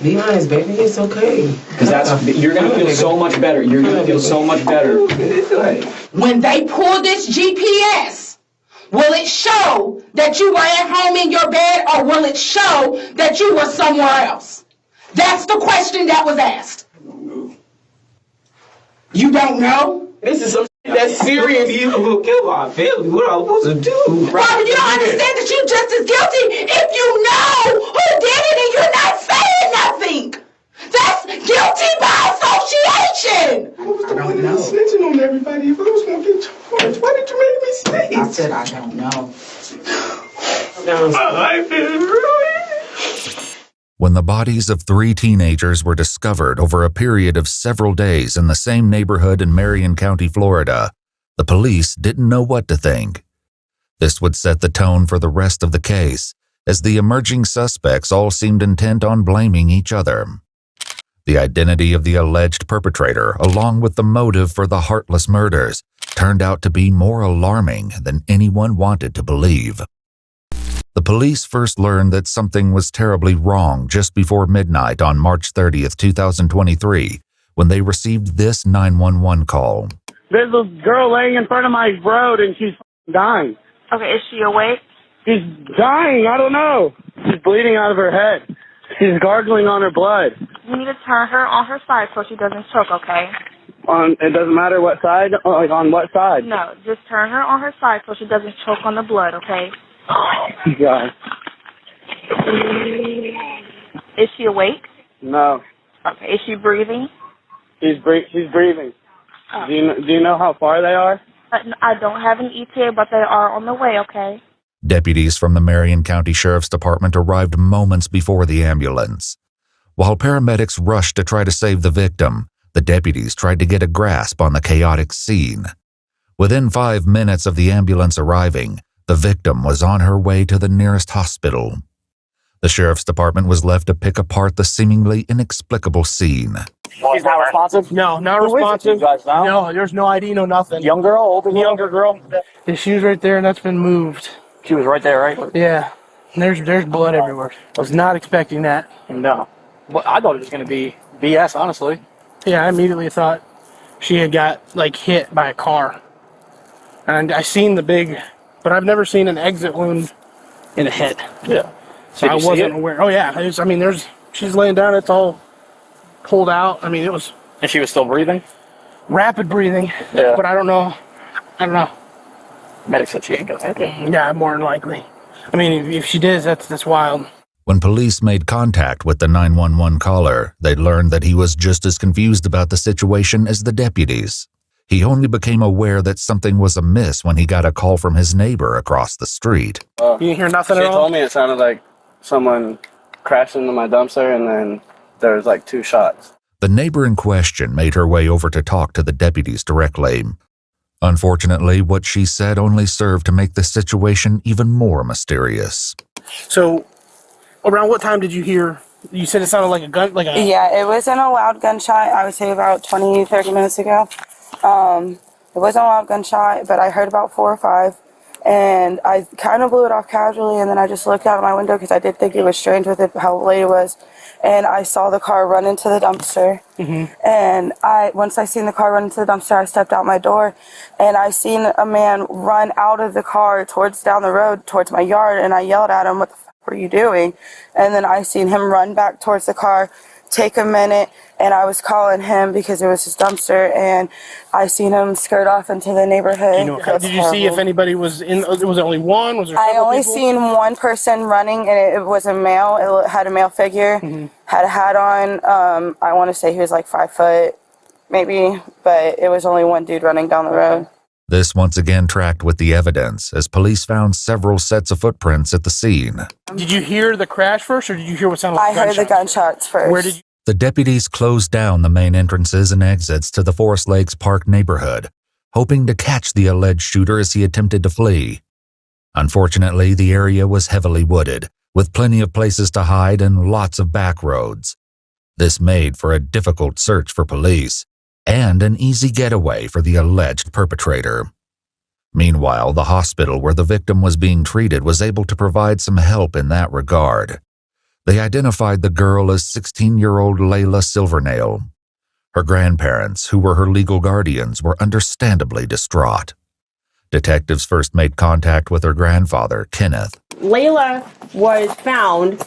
Be honest, baby. It's okay. Because you're gonna feel so much better. You're gonna feel so much better. When they pull this GPS, will it show that you were at home in your bed, or will it show that you were somewhere else? That's the question that was asked. You don't know? This is some that's serious. You will kill my family. What am I supposed to do? Robert, you don't understand that you're just as guilty if you know who did it and you're not saying nothing. That's guilty by association. I don't know. Snitching on everybody. If I was gonna get charged, why did you make me stay? I said I don't know. My life is ruined. When the bodies of 3 teenagers were discovered over a period of several days in the same neighborhood in Marion County, Florida, the police didn't know what to think. This would set the tone for the rest of the case, as the emerging suspects all seemed intent on blaming each other. The identity of the alleged perpetrator, along with the motive for the heartless murders, turned out to be more alarming than anyone wanted to believe. The police first learned that something was terribly wrong just before midnight on March 30th, 2023, when they received this 911 call. There's a girl laying in front of my road and she's dying. Okay, is she awake? She's dying, I don't know. She's bleeding out of her head. She's gargling on her blood. You need to turn her on her side so she doesn't choke, okay? It doesn't matter what side? Like on what side? No, just turn her on her side so she doesn't choke on the blood, okay? Oh, God. Is she awake? No. Okay, is she breathing? She's breathing. Oh. Do you know how far they are? I don't have an ETA, but they are on the way, okay? Deputies from the Marion County Sheriff's Department arrived moments before the ambulance. While paramedics rushed to try to save the victim, the deputies tried to get a grasp on the chaotic scene. Within 5 minutes of the ambulance arriving, the victim was on her way to the nearest hospital. The Sheriff's Department was left to pick apart the seemingly inexplicable scene. She's not responsive? No, not responsive. No, there's no ID, no nothing. Young girl, older girl? Younger girl. Yeah, she was right there, and that's been moved. She was right there, right? Yeah. And there's blood everywhere. I was not expecting that. No. Well, I thought it was going to be BS, honestly. Yeah, I immediately thought she had got, like, hit by a car. And I seen the big, but I've never seen an exit wound in a head. Yeah. So I wasn't aware. Oh, yeah. She's laying down. It's all pulled out. I mean, it was... And she was still breathing? Rapid breathing. Yeah. But I don't know. Medic said she ain't gonna make it. Yeah, more than likely. I mean, if she did, that's wild. When police made contact with the 911 caller, they learned that he was just as confused about the situation as the deputies. He only became aware that something was amiss when he got a call from his neighbor across the street. You didn't hear nothing at all? She told me it sounded like someone crashed into my dumpster and then there was like 2 shots. The neighbor in question made her way over to talk to the deputies directly. Unfortunately, what she said only served to make the situation even more mysterious. So, around what time did you hear? You said it sounded like a gun, Yeah, it wasn't a loud gunshot. I would say about 20, 30 minutes ago. It wasn't a loud gunshot, but I heard about 4 or 5. And I kind of blew it off casually, and then I just looked out of my window because I did think it was strange with it, how late it was. And I saw the car run into the dumpster. Mm-hmm. And once I seen the car run into the dumpster, I stepped out my door, and I seen a man run out of the car down the road towards my yard, and I yelled at him, "What the fuck were you doing?" And then I seen him run back towards the car, take a minute, and I was calling him because it was his dumpster, and I seen him skirt off into the neighborhood. Did you see if anybody was in? Was it only one? Was there I several only people? seen one person running, and it was a male. It had a male figure, had a hat on. I want to say he was like 5 foot, maybe, but it was only one dude running down the road. This once again tracked with the evidence, as police found several sets of footprints at the scene. Did you hear the crash first, or did you hear what sounded like I heard the gunshots first. Where did you? The deputies closed down the main entrances and exits to the Forest Lakes Park neighborhood, hoping to catch the alleged shooter as he attempted to flee. Unfortunately, the area was heavily wooded, with plenty of places to hide and lots of back roads. This made for a difficult search for police, and an easy getaway for the alleged perpetrator. Meanwhile, the hospital where the victim was being treated was able to provide some help in that regard. They identified the girl as 16-year-old Layla Silvernail. Her grandparents, who were her legal guardians, were understandably distraught. Detectives first made contact with her grandfather, Kenneth. Layla was found,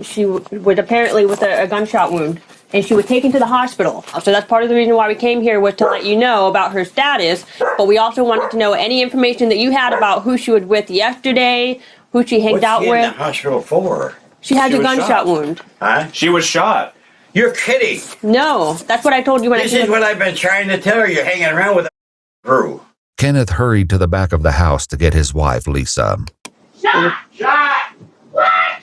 she was apparently with a gunshot wound, and she was taken to the hospital. So that's part of the reason why we came here, was to let you know about her status, but we also wanted to know any information that you had about who she was with yesterday, who she hanged out with. What's she in the hospital for? She had a gunshot wound. Huh? She was shot. You're kidding. No, that's what I told you when This is what I've been trying to tell her. You're hanging around with a crew. Kenneth hurried to the back of the house to get his wife, Lisa. Shot! What?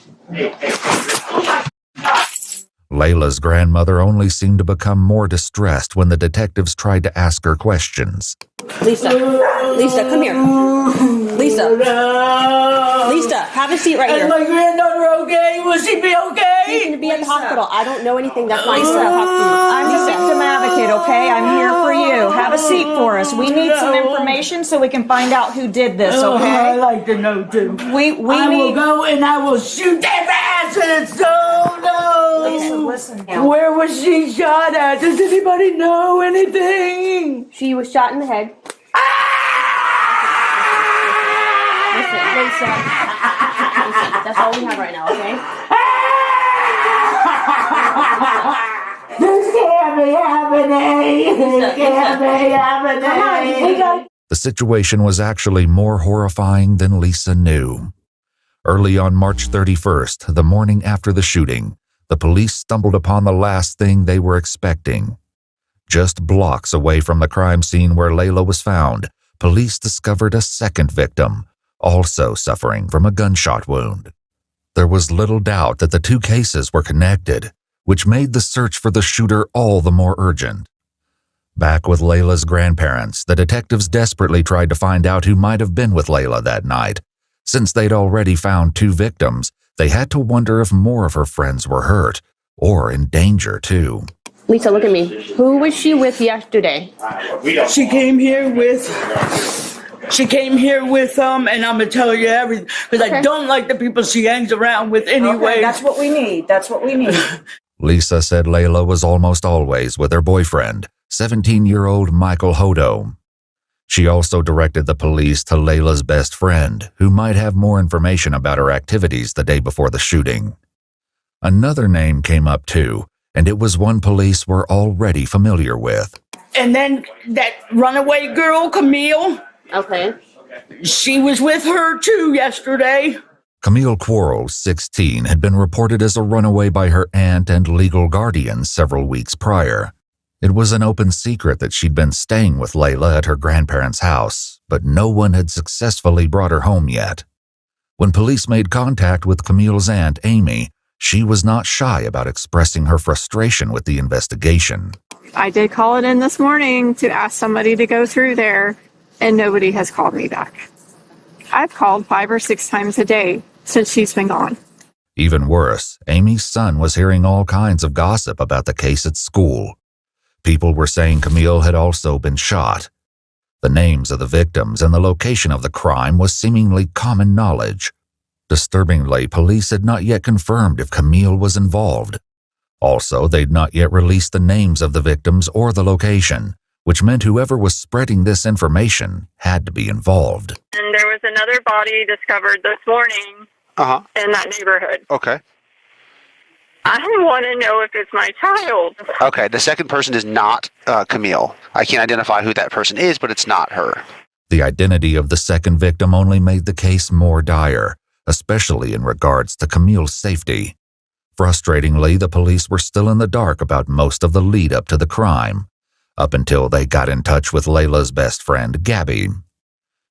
Layla's grandmother only seemed to become more distressed when the detectives tried to ask her questions. Lisa, come here. Lisa, have a seat right here. Is my granddaughter okay? Will she be okay? She's going to be at the hospital. I don't know anything. That's why I Lisa, I'm the victim advocate, okay? I'm here for you. Have a seat for us. We need some information so we can find out who did this, okay? I'd like to know too. I will go and I will shoot their asses. No. Lisa, listen. Where was she shot at? Does anybody know anything? She was shot in the head. Listen, that's all we have right now, okay? This can't be happening. This can't be happening. The situation was actually more horrifying than Lisa knew. Early on March 31st, the morning after the shooting, the police stumbled upon the last thing they were expecting. Just blocks away from the crime scene where Layla was found, police discovered a second victim, also suffering from a gunshot wound. There was little doubt that the two cases were connected, which made the search for the shooter all the more urgent. Back with Layla's grandparents, the detectives desperately tried to find out who might have been with Layla that night. Since they'd already found two victims, they had to wonder if more of her friends were hurt, or in danger too. Lisa, look at me. Who was she with yesterday? She came here with, and I'm going to tell you everything, because I don't like the people she hangs around with anyway. Okay, that's what we need. Lisa said Layla was almost always with her boyfriend, 17-year-old Michael Hodo. She also directed the police to Layla's best friend, who might have more information about her activities the day before the shooting. Another name came up too, and it was one police were already familiar with. And then that runaway girl, Camille. Okay. She was with her too yesterday. Camille Quarles, 16, had been reported as a runaway by her aunt and legal guardian several weeks prior. It was an open secret that she'd been staying with Layla at her grandparents' house, but no one had successfully brought her home yet. When police made contact with Camille's aunt, Amy, she was not shy about expressing her frustration with the investigation. I did call it in this morning to ask somebody to go through there, and nobody has called me back. I've called 5 or 6 times a day since she's been gone. Even worse, Amy's son was hearing all kinds of gossip about the case at school. People were saying Camille had also been shot. The names of the victims and the location of the crime was seemingly common knowledge. Disturbingly, police had not yet confirmed if Camille was involved. Also, they'd not yet released the names of the victims or the location, which meant whoever was spreading this information had to be involved. And there was another body discovered this morning in that neighborhood. Okay. I want to know if it's my child. Okay, the second person is not Camille. I can't identify who that person is, but it's not her. The identity of the second victim only made the case more dire, especially in regards to Camille's safety. Frustratingly, the police were still in the dark about most of the lead up to the crime, up until they got in touch with Layla's best friend, Gabby.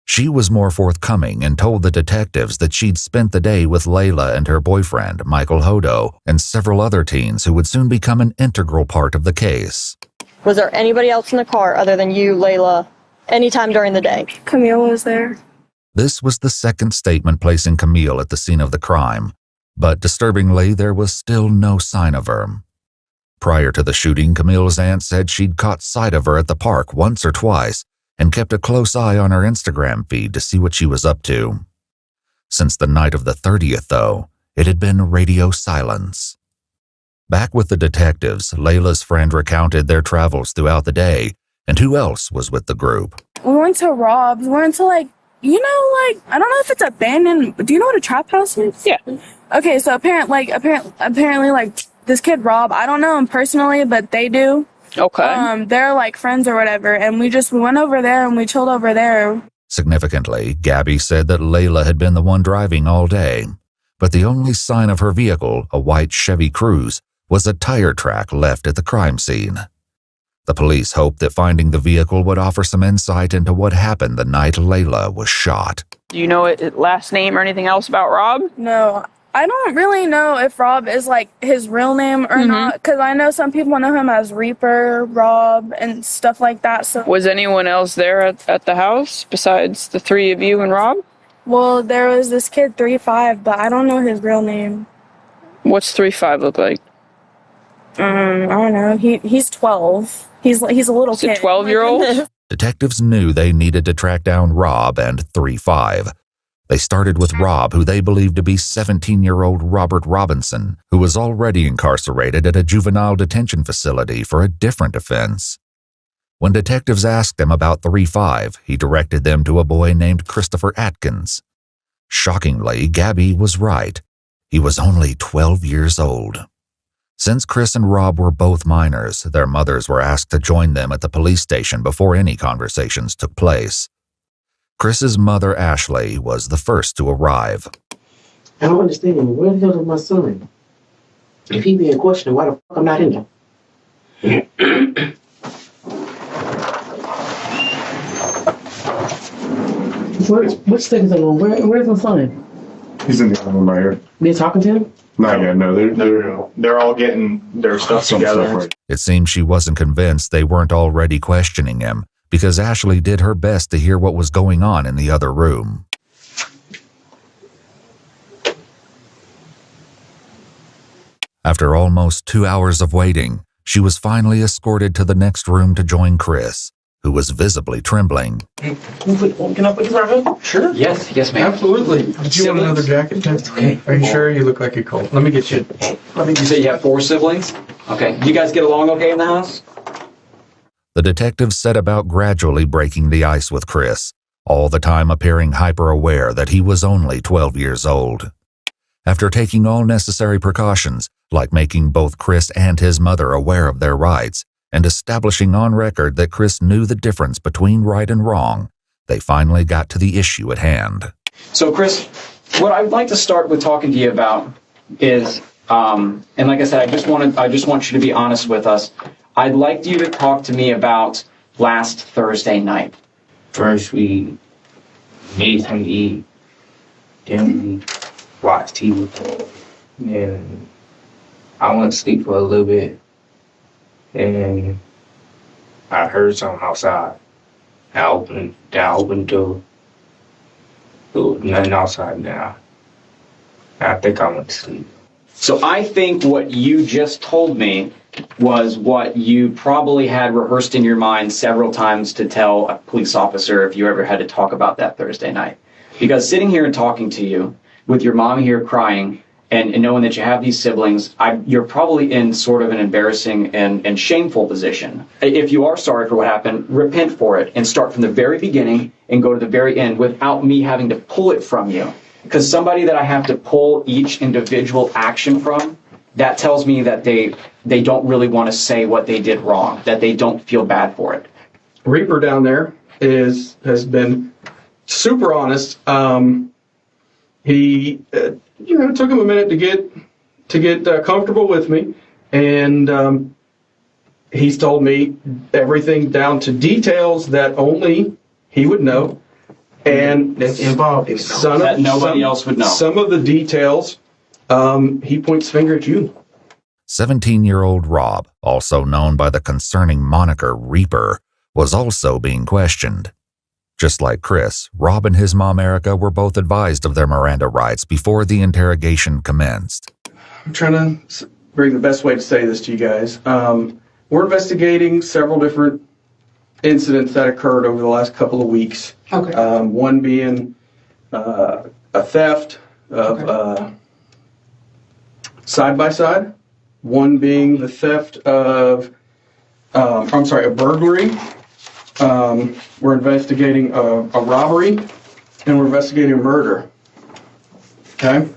She was more forthcoming and told the detectives that she'd spent the day with Layla and her boyfriend, Michael Hodo, and several other teens who would soon become an integral part of the case. Was there anybody else in the car other than you, Layla, anytime during the day? Camille was there. This was the second statement placing Camille at the scene of the crime, but disturbingly, there was still no sign of her. Prior to the shooting, Camille's aunt said she'd caught sight of her at the park once or twice, and kept a close eye on her Instagram feed to see what she was up to. Since the night of the 30th, though, It had been radio silence. Back with the detectives, Layla's friend recounted their travels throughout the day and who else was with the group. We went to Rob's. We went to, like, I don't know if it's abandoned. Do you know what a trap house is? Yeah. Okay, so apparently, like, this kid Rob, I don't know him personally, but they do. Okay. They're, like, friends or whatever, and we went over there and we chilled over there. Significantly, Gabby said that Layla had been the one driving all day, but the only sign of her vehicle, a white Chevy Cruze, was a tire track left at the crime scene. The police hoped that finding the vehicle would offer some insight into what happened the night Layla was shot. Do you know his last name or anything else about Rob? No, I don't really know if Rob is, like, his real name or not, because I know some people know him as Reaper, Rob, and stuff like that. So, was anyone else there at the house besides the three of you and Rob? Well, there was this kid 3-5, but I don't know his real name. What's 3-5 look like? I don't know. He's 12. He's a little kid. A 12-year-old? Detectives knew they needed to track down Rob and 3-5. They started with Rob, who they believed to be 17-year-old Robert Robinson, who was already incarcerated at a juvenile detention facility for a different offense. When detectives asked him about 3-5, he directed them to a boy named Christopher Atkins. Shockingly, Gabby was right. He was only 12 years old. Since Chris and Rob were both minors, their mothers were asked to join them at the police station before any conversations took place. Chris's mother, Ashley, was the first to arrive. I don't understand. Where the hell is my son? If he being questioned, why the fuck I'm not in there? What state is that on? Where's my son? He's in the other room right here. They're talking to him? Not yet, no. They're all getting their stuff together. It seemed she wasn't convinced they weren't already questioning him, because Ashley did her best to hear what was going on in the other room. After almost 2 hours of waiting, she was finally escorted to the next room to join Chris, who was visibly trembling. Can I put this right here? Sure. Yes, ma'am. Absolutely. Did you want another jacket? That's okay. Are you sure? You look like you're cold. Let me get you. You say you have 4 siblings? Okay. You guys get along okay in the house? The detectives set about gradually breaking the ice with Chris, all the time appearing hyper-aware that he was only 12 years old. After taking all necessary precautions, like making both Chris and his mother aware of their rights, and establishing on record that Chris knew the difference between right and wrong, they finally got to the issue at hand. So, Chris, what I'd like to start with talking to you about is, and like I said, I just want you to be honest with us. I'd like you to talk to me about last Thursday night. First, we made something to eat. Then we watched TV. And I went to sleep for a little bit. And I heard something outside. I opened the door. There was nothing outside now. I think I went to sleep. So I think what you just told me was what you probably had rehearsed in your mind several times to tell a police officer if you ever had to talk about that Thursday night. Because sitting here and talking to you with your mom here crying and knowing that you have these siblings, you're probably in sort of an embarrassing and shameful position. If you are sorry for what happened, repent for it and start from the very beginning and go to the very end without me having to pull it from you. Because somebody that I have to pull each individual action from, that tells me that they don't really want to say what they did wrong, that they don't feel bad for it. Reaper down there has been super honest. He it took him a minute to get comfortable with me, and he's told me everything down to details that only he would know, and that's involved. That nobody else would know. Some of the details, he points finger at you. 17-year-old Rob, also known by the concerning moniker Reaper, was also being questioned. Just like Chris, Rob and his mom Erica were both advised of their Miranda rights before the interrogation commenced. I'm trying to bring the best way to say this to you guys. We're investigating several different incidents that occurred over the last couple of weeks. Okay. One being a theft of side by side. One being the theft of, a burglary. We're investigating a robbery, and we're investigating a murder. Okay?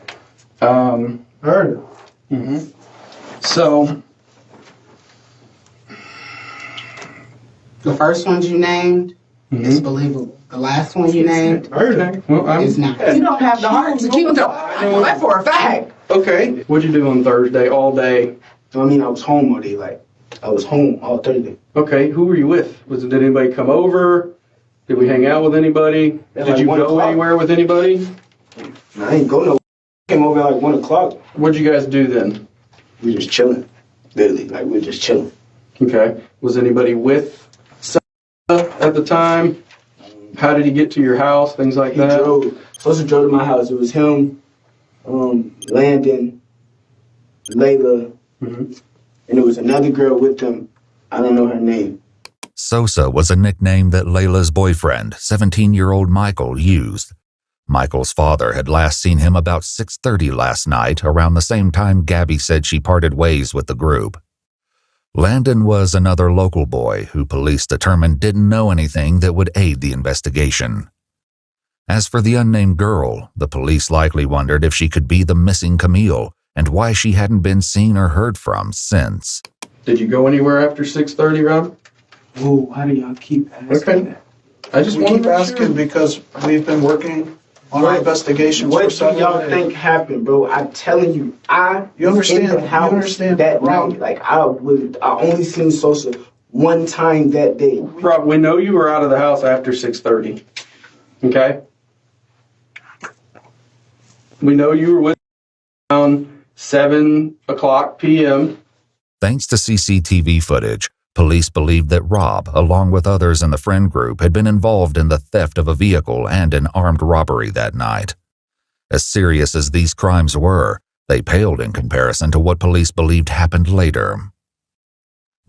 Murder. Mm-hmm. So, the first ones you named is believable. The last one you named is not. You don't have the heart to keep them. I know that for a fact. Okay. What'd you do on Thursday all day? I mean, I was home all day. Like, I was home all Thursday. Okay. Who were you with? Did anybody come over? Did we hang out with anybody? Did you go anywhere with anybody? I ain't go nowhere. Came over at like 1 o'clock. What'd you guys do then? We just chilling. Literally, like, we were just chilling. Okay. Was anybody with at the time? How did he get to your house? Things like that? Supposed to drove to my house. It was him, Landon, Layla, and there was another girl with them. I don't know her name. Sosa was a nickname that Layla's boyfriend, 17-year-old Michael, used. Michael's father had last seen him about 6:30 last night, around the same time Gabby said she parted ways with the group. Landon was another local boy who police determined didn't know anything that would aid the investigation. As for the unnamed girl, the police likely wondered if she could be the missing Camille and why she hadn't been seen or heard from since. Did you go anywhere after 6:30, Rob? Oh, why do y'all keep asking that? I just we want keep to asking because we've been working on our investigations for What do several y'all days. think happened, bro? I'm telling you, You understand? in the house You understand that Rob? night. Like, I only seen Sosa one time that day. Rob, we know you were out of the house after 6:30. Okay? We know you were with around 7 o'clock p.m. Thanks to CCTV footage, police believed that Rob, along with others in the friend group, had been involved in the theft of a vehicle and an armed robbery that night. As serious as these crimes were, they paled in comparison to what police believed happened later.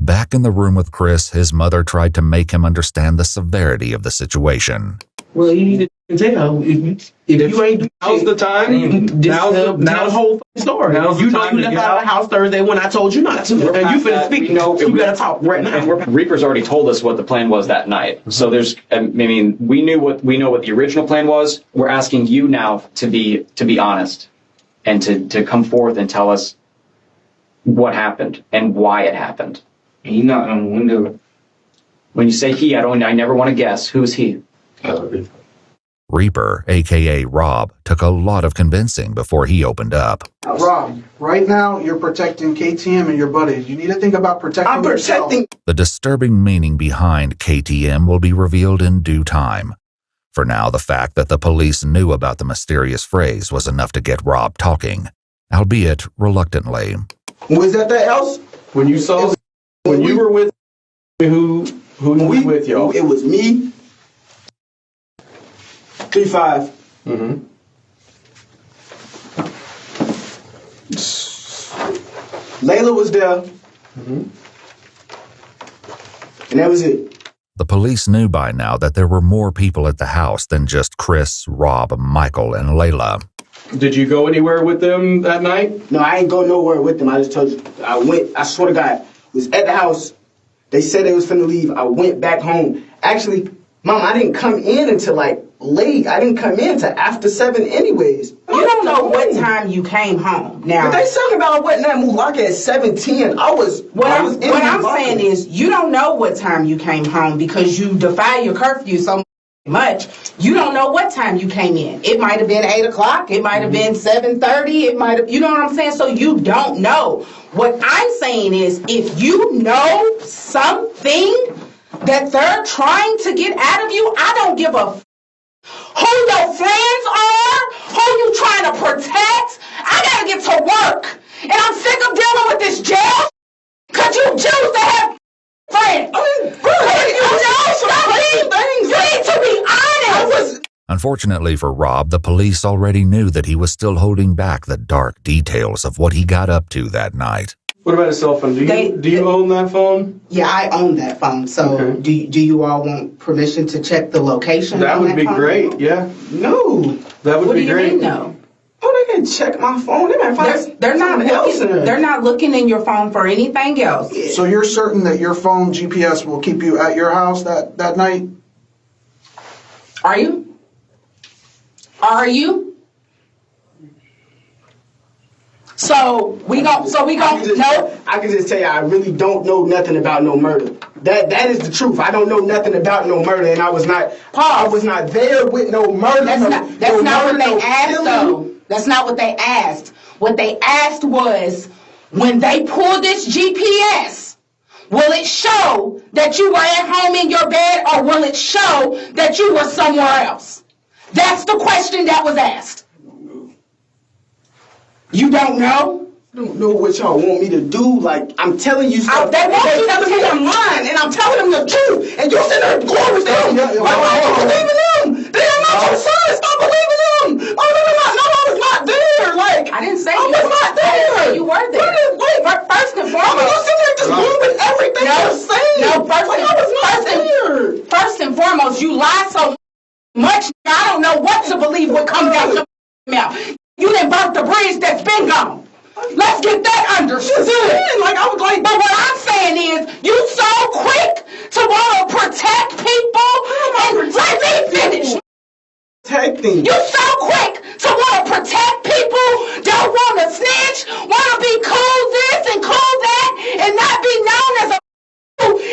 Back in the room with Chris, his mother tried to make him understand the severity of the situation. Well, you need to tell. If you ain't... Now's the time. Now's the whole story. You know you left out of the house Thursday when I told you not to. And you finna speak. You gotta talk right now. Reaper's already told us what the plan was that night. So there's, we know what the original plan was. We're asking you now to be honest and to come forth and tell us what happened and why it happened. He knocked on the window. When you say he, I never want to guess. Who's he? Reaper, aka Rob, took a lot of convincing before he opened up. Rob, right now you're protecting KTM and your buddies. You need to think about protecting yourself. The disturbing meaning behind KTM will be revealed in due time. For now, the fact that the police knew about the mysterious phrase was enough to get Rob talking, albeit reluctantly. Was that the else? When you saw, when you were with, who was with y'all? It was me. 3-5. Layla was there. And that was it. The police knew by now that there were more people at the house than just Chris, Rob, Michael, and Layla. Did you go anywhere with them that night? No, I ain't go nowhere with them. I just told you. I swear to God, was at the house. They said they was finna leave. I went back home. Actually, Mom, I didn't come in until like late. I didn't come in till after 7 anyways. You don't know what time you came home. Now, but they talking about I wasn't at Mulaka at 7:10. What I'm saying is you don't know what time you came home because you defy your curfew so much. You don't know what time you came in. It might have been 8 o'clock. It might have been 7:30. It might have, you know what I'm saying? So you don't know. What I'm saying is if you know something that they're trying to get out of you, I don't give a who your friends are, who you trying to protect. I gotta get to work. And I'm sick of dealing with this jail because you choose to have friends. You need to be honest. Unfortunately for Rob, the police already knew that he was still holding back the dark details of what he got up to that night. What about a cell phone? Do you own that phone? Yeah, I own that phone. So Okay. do you all want permission to check the location? That on would be phone? great, yeah. No. That would What be do you great. mean no? Oh, they might check my phone. They might find They're not something else in looking. there. They're not looking in your phone for anything else. So you're certain that your phone GPS will keep you at your house that night? Are you? Are you? So we gon' no. I can just tell you, I really don't know nothing about no murder. That is the truth. I don't know nothing about no murder, and I was not there with no murder. That's not what they asked, though. That's not what they asked. What they asked was, when they pull this GPS, will it show that you were at home in your bed, or will it show that you were somewhere else? That's the question that was asked. You don't know? I don't know what y'all want me to do. Like, I'm telling you stuff. They want you to telling me I'm lying, and I'm telling them the truth. And you sitting there going with them. Why are you believing them? They are not your son. Stop believing them. Oh, no, I was not there. Like, I didn't say I was not there. I didn't say you were there. Wait, first and foremost. You sitting there just going with everything you're saying. No, first and foremost, you lie so much, I don't know what to believe what comes out your mouth. You done burnt the bridge that's been gone. Let's get that understood. But what I'm saying is, you so quick to want to protect people, and let me finish. Protecting. You so quick to want to protect people, don't want to snitch, want to be cool this and cool that, and not be known as a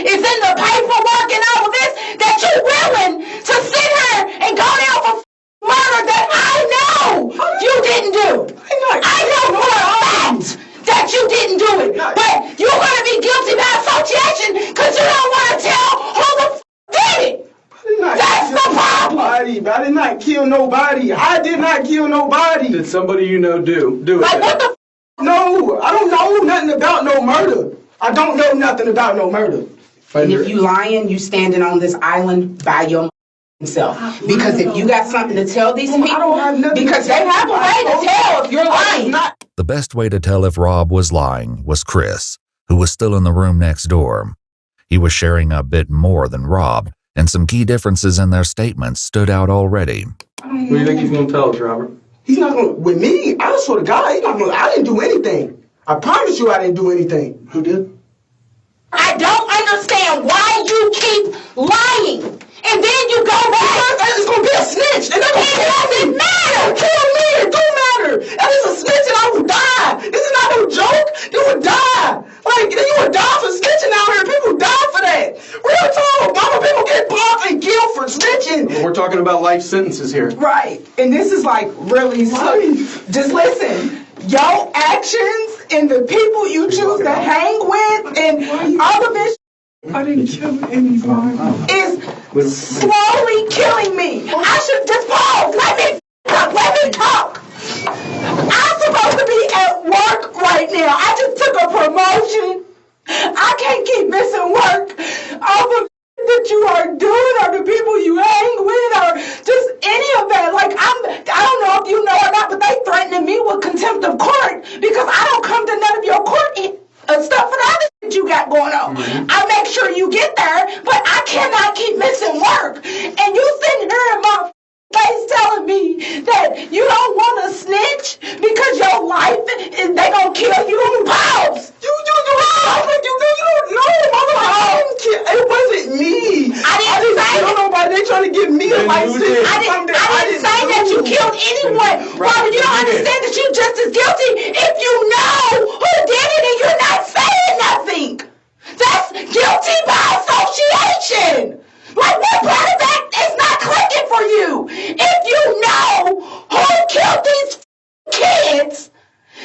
is in the paperwork and all of this, that you're willing to sit here and go down for murder that I know you didn't do. I know for a fact that you didn't do it. But you're going to be guilty by association because you don't want to tell who the did it. That's the problem. I did not kill nobody. I did not kill nobody. Did somebody you know do it? Like, what the No, I don't know nothing about no murder. I don't know nothing about no murder. And if you lying, you standing on this island by yourself. Because if you got something to tell these people, because they have a way to tell if you're lying. The best way to tell if Rob was lying was Chris, who was still in the room next door. He was sharing a bit more than Rob, and some key differences in their statements stood out already. What do you think he's going to tell us, Robert? He's not going to, with me, I swear to God, he's not going to, I didn't do anything. I promise you I didn't do anything. Who did? I don't understand why you keep lying. And then you go back. It's going to be a snitch. And it doesn't matter. Kill me. It don't matter. If it's a snitch and I will die. This is not no joke. You would die. Like, you would die for snitching out here. People die for that. Real talk. Mama, people get popped and killed for snitching. We're talking about life sentences here. Right. And this is like really just listen. Your actions and the people you choose to hang with and all of this I didn't kill anybody. Is slowly killing me. I should just pause. Let me talk. I'm supposed to be at work right now. I just took a promotion. I can't keep missing work. All the that you are doing, or the people you hang with, or just any of that. Like, I don't know if you know or not, but they threatening me with contempt of court because I don't come to none of your court stuff for the other shit you got going on. I make sure you get there, but I cannot keep missing work. And you sitting here in my face telling me that you don't want to snitch because your life is they gonna kill you. Pause. You don't know. It wasn't me. I didn't say kill nobody. They trying to give me a life sentence. I didn't say that you killed anyone. Robert, you don't understand that you're just as guilty if you know who did it and you're not saying nothing. That's guilty by association. Like, what part of that is not clicking for you? If you know who killed these kids,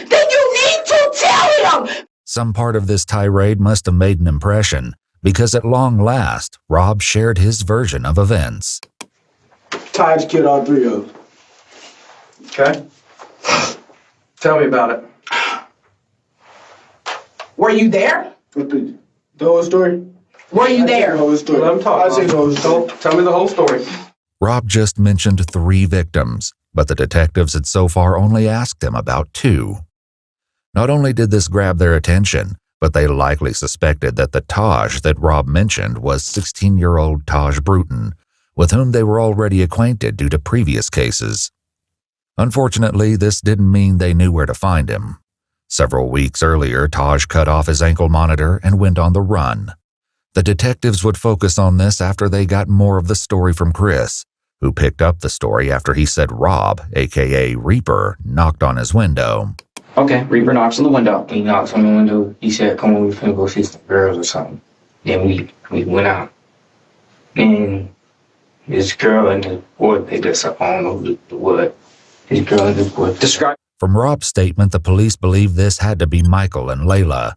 then you need to tell him. Some part of this tirade must have made an impression, because at long last, Rob shared his version of events. Taj killed all three of them. Okay. Tell me about it. Were you there? What the whole story? Were you there? The whole story. Let him talk. Tell me the whole story. Rob just mentioned 3 victims, but the detectives had so far only asked him about 2. Not only did this grab their attention, but they likely suspected that the Taj that Rob mentioned was 16-year-old Taj Bruton, with whom they were already acquainted due to previous cases. Unfortunately, this didn't mean they knew where to find him. Several weeks earlier, Taj cut off his ankle monitor and went on the run. The detectives would focus on this after they got more of the story from Chris, who picked up the story after he said Rob, aka Reaper, knocked on his window. Okay, Reaper knocks on the window. He knocks on the window. He said, "Come on, we finna go see some girls or something." Then we went out. And this girl and the boy, they just, I don't know what. This girl and the boy. Describe. From Rob's statement, the police believed this had to be Michael and Layla.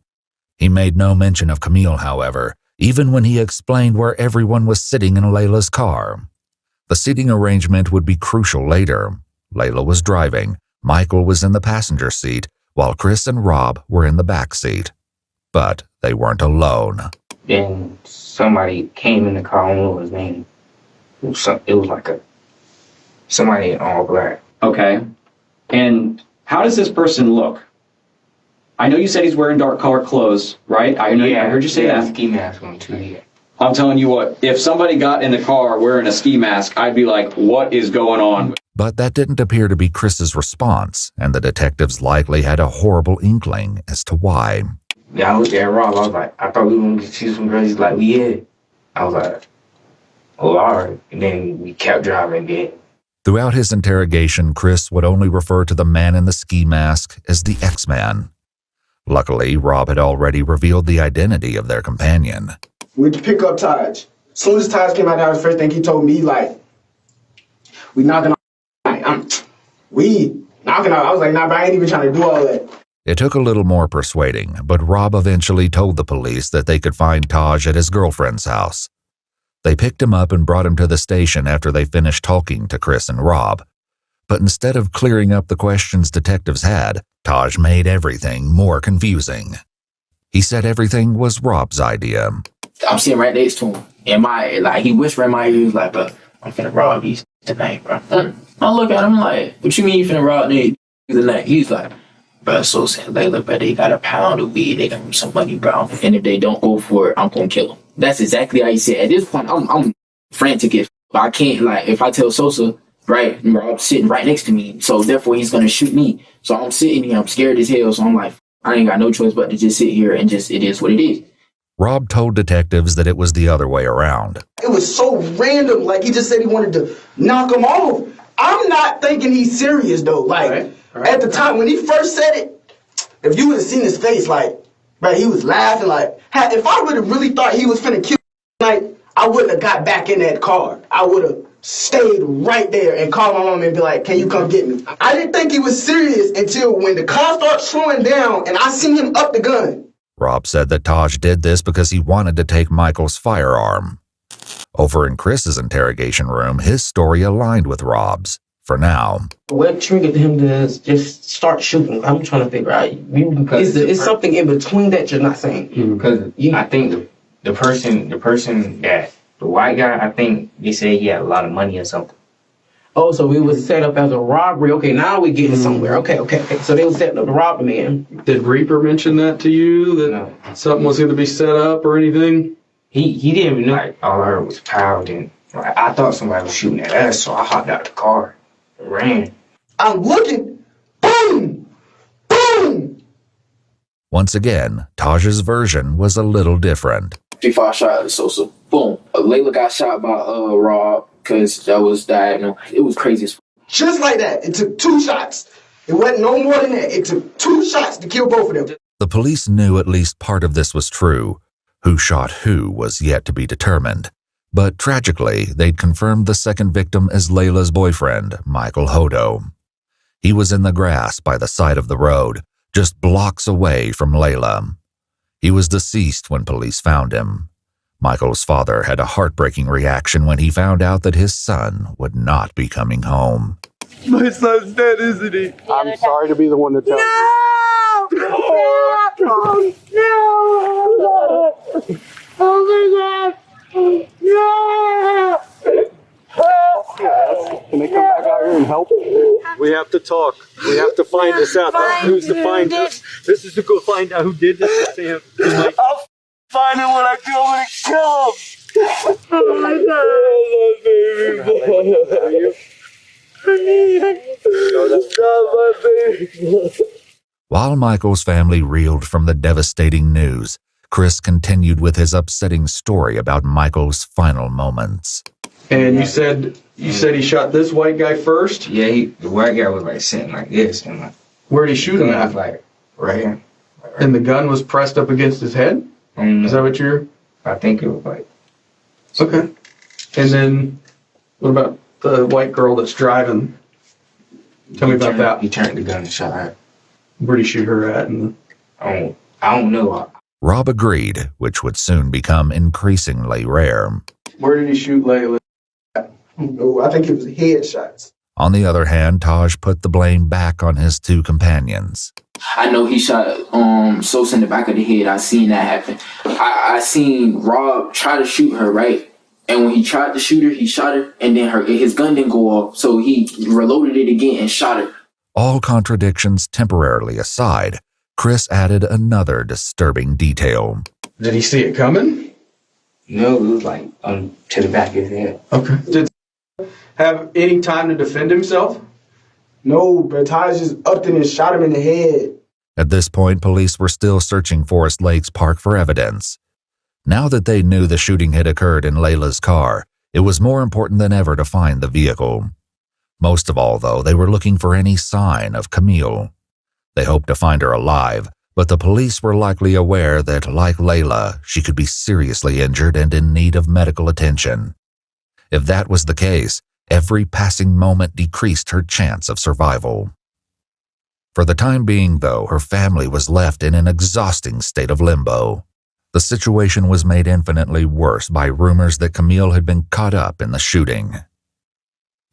He made no mention of Camille, however, even when he explained where everyone was sitting in Layla's car. The seating arrangement would be crucial later. Layla was driving, Michael was in the passenger seat, while Chris and Rob were in the back seat. But they weren't alone. Then somebody came in the car, I don't know what his name. It was like somebody in all black. Okay. And how does this person look? I know you said he's wearing dark colored clothes, right? I heard you say that. Ski mask on too, yeah. I'm telling you what, if somebody got in the car wearing a ski mask, I'd be like, what is going on? But that didn't appear to be Chris's response, and the detectives likely had a horrible inkling as to why. Yeah, I looked at Rob, I was like, I thought we were going to see some girls. He's like, yeah. I was like, oh, all right. And then we kept driving again. Throughout his interrogation, Chris would only refer to the man in the ski mask as the X-Man. Luckily, Rob had already revealed the identity of their companion. We pick up Taj. As soon as Taj came out, that was the first thing he told me, like, we knocking on. We knocking on. I was like, nah, but I ain't even trying to do all that. It took a little more persuading, but Rob eventually told the police that they could find Taj at his girlfriend's house. They picked him up and brought him to the station after they finished talking to Chris and Rob. But instead of clearing up the questions detectives had, Taj made everything more confusing. He said everything was Rob's idea. I'm sitting right next to him. And he whispered in my ear, he was like, bro, I'm finna rob these tonight, bro. I look at him like, what you mean you finna rob these tonight? He's like, bro, so saying Layla, but they got a pound of weed, they got some money, bro. And if they don't go for it, I'm gonna kill them. That's exactly how he said. At this point, I'm frantic. I can't, if I tell Sosa, right, Rob's sitting right next to me, so therefore he's gonna shoot me. So I'm sitting here, I'm scared as hell, so I'm like, I ain't got no choice but to just sit here and it is what it is. Rob told detectives that it was the other way around. It was so random. Like, he just said he wanted to knock him off. I'm not thinking he's serious, though. At the time, when he first said it, if you would have seen his face, he was laughing. If I would have really thought he was finna kill me, I wouldn't have got back in that car. I would have stayed right there and called my mom and be like, can you come get me? I didn't think he was serious until when the car started slowing down and I seen him up the gun. Rob said that Taj did this because he wanted to take Michael's firearm. Over in Chris's interrogation room, his story aligned with Rob's, for now. What triggered him to just start shooting? I'm trying to figure out. It's something in between that you're not saying. Because I think the person that, the white guy, I think they said he had a lot of money or something. Oh, so it was set up as a robbery. Okay, now we're getting somewhere. Okay. So they were setting up to rob the man. Did Reaper mention that to you, that something was going to be set up or anything? He didn't even know. All I heard was power. Then I thought somebody was shooting at us, so I hopped out the car and ran. I'm looking. Boom! Boom! Once again, Taj's version was a little different. 3-5 shot at Sosa. Boom. Layla got shot by Rob because that was diagonal. It was crazy as fuck. Just like that. It took 2 shots. It wasn't no more than that. It took 2 shots to kill both of them. The police knew at least part of this was true. Who shot who was yet to be determined. But tragically, they'd confirmed the second victim as Layla's boyfriend, Michael Hodo. He was in the grass by the side of the road, just blocks away from Layla. He was deceased when police found him. Michael's father had a heartbreaking reaction when he found out that his son would not be coming home. My son's dead, isn't he? I'm sorry to be the one to tell you. No! Oh my God! No! Can they come back out here and help? We have to talk. We have to find this out. Who's to find us? This is to go find out who did this to him. I'll find him when I go and kill him. Oh my God! I love baby boy. While Michael's family reeled from the devastating news, Chris continued with his upsetting story about Michael's final moments. And you said he shot this white guy first? Yeah, the white guy was like sitting like this, and like. Where'd he shoot him at? Like right here. And the gun was pressed up against his head? Is that what you're? I think it was like. Okay. And then, what about the white girl that's driving? Tell me about that. He turned the gun and shot her. Where'd he shoot her at? I don't know. Rob agreed, which would soon become increasingly rare. Where did he shoot Layla? No, I think it was headshots. On the other hand, Taj put the blame back on his two companions. I know he shot Sosa in the back of the head. I seen that happen. I seen Rob try to shoot her, right? And when he tried to shoot her, he shot her, and then his gun didn't go off, so he reloaded it again and shot her. All contradictions temporarily aside, Chris added another disturbing detail. Did he see it coming? No, it was like to the back of his head. Okay. Did he have any time to defend himself? No, but Taj just upped it and shot him in the head. At this point, police were still searching Forest Lakes Park for evidence. Now that they knew the shooting had occurred in Layla's car, it was more important than ever to find the vehicle. Most of all, though, they were looking for any sign of Camille. They hoped to find her alive, but the police were likely aware that, like Layla, she could be seriously injured and in need of medical attention. If that was the case, every passing moment decreased her chance of survival. For the time being, though, her family was left in an exhausting state of limbo. The situation was made infinitely worse by rumors that Camille had been caught up in the shooting.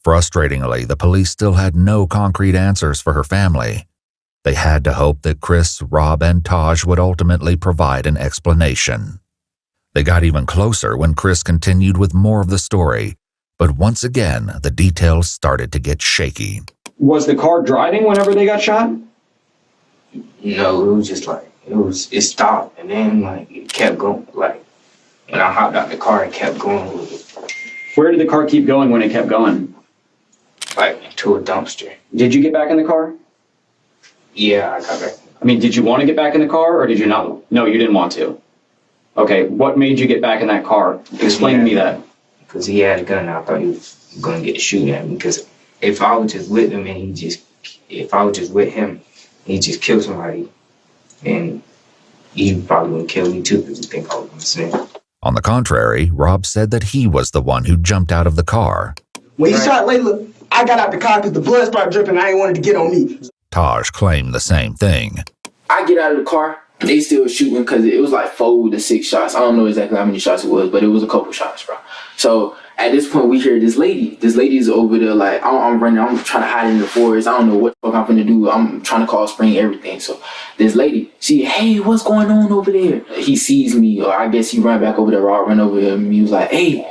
Frustratingly, the police still had no concrete answers for her family. They had to hope that Chris, Rob, and Taj would ultimately provide an explanation. They got even closer when Chris continued with more of the story, but once again, the details started to get shaky. Was the car driving whenever they got shot? No, it was just like, it stopped, and then like it kept going, like, and I hopped out the car and kept going with it. Where did the car keep going when it kept going? Like, to a dumpster. Did you get back in the car? Yeah, I got back. I mean, did you want to get back in the car, or did you not? No, you didn't want to. Okay, what made you get back in that car? Explain to me that. Because he had a gun, I thought he was going to get to shoot at me. Because if I was just with him and if I was just with him, he just killed somebody, and he probably would kill me too because he think I was going to sin. On the contrary, Rob said that he was the one who jumped out of the car. When he shot Layla, I got out the car because the blood started dripping. I ain't wanted to get on me. Taj claimed the same thing. I get out of the car, they still shooting because it was like 4 to 6 shots. I don't know exactly how many shots it was, but it was a couple shots, bro. So at this point, we hear this lady. This lady's over there like, I'm running. I'm trying to hide in the forest. I don't know what the fuck I'm finna do. I'm trying to call spring everything. So this lady, hey, what's going on over there? He sees me, or I guess he ran back over there. Rob ran over there, and he was like, hey,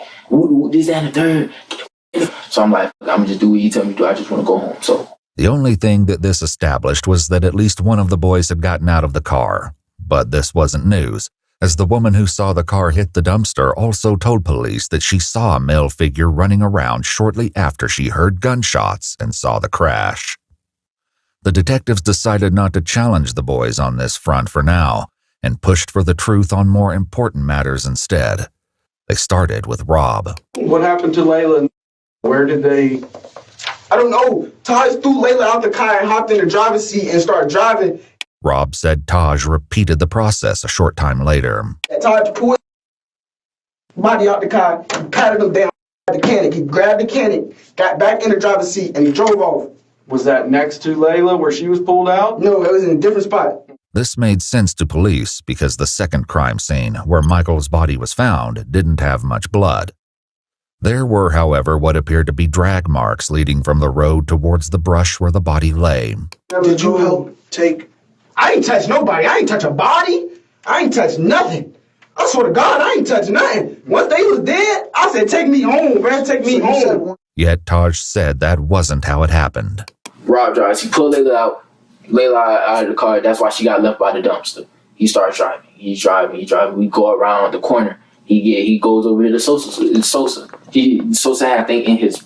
this, that, and the third. So I'm like, I'm gonna just do what you tell me to do. I just want to go home. So the only thing that this established was that at least one of the boys had gotten out of the car. But this wasn't news, as the woman who saw the car hit the dumpster also told police that she saw a male figure running around shortly after she heard gunshots and saw the crash. The detectives decided not to challenge the boys on this front for now, and pushed for the truth on more important matters instead. They started with Rob. What happened to Layla? Where did they... I don't know. Taj threw Layla out the car and hopped in the driver's seat and started driving. Rob said Taj repeated the process a short time later. Taj pulled his body out the car, patted him down at the mechanic. He grabbed the mechanic, got back in the driver's seat, and he drove off. Was that next to Layla where she was pulled out? No, it was in a different spot. This made sense to police because the second crime scene, where Michael's body was found, didn't have much blood. There were, however, what appeared to be drag marks leading from the road towards the brush where the body lay. Did you help take... I ain't touch nobody. I ain't touch a body. I ain't touch nothing. I swear to God, I ain't touch nothing. Once they was dead, I said, take me home, man. Take me home. Yet Taj said that wasn't how it happened. Rob drives. He pulled Layla out of the car. That's why she got left by the dumpster. He starts driving. He's driving. We go around the corner. He goes over to the Sosa. Sosa had, I think, in his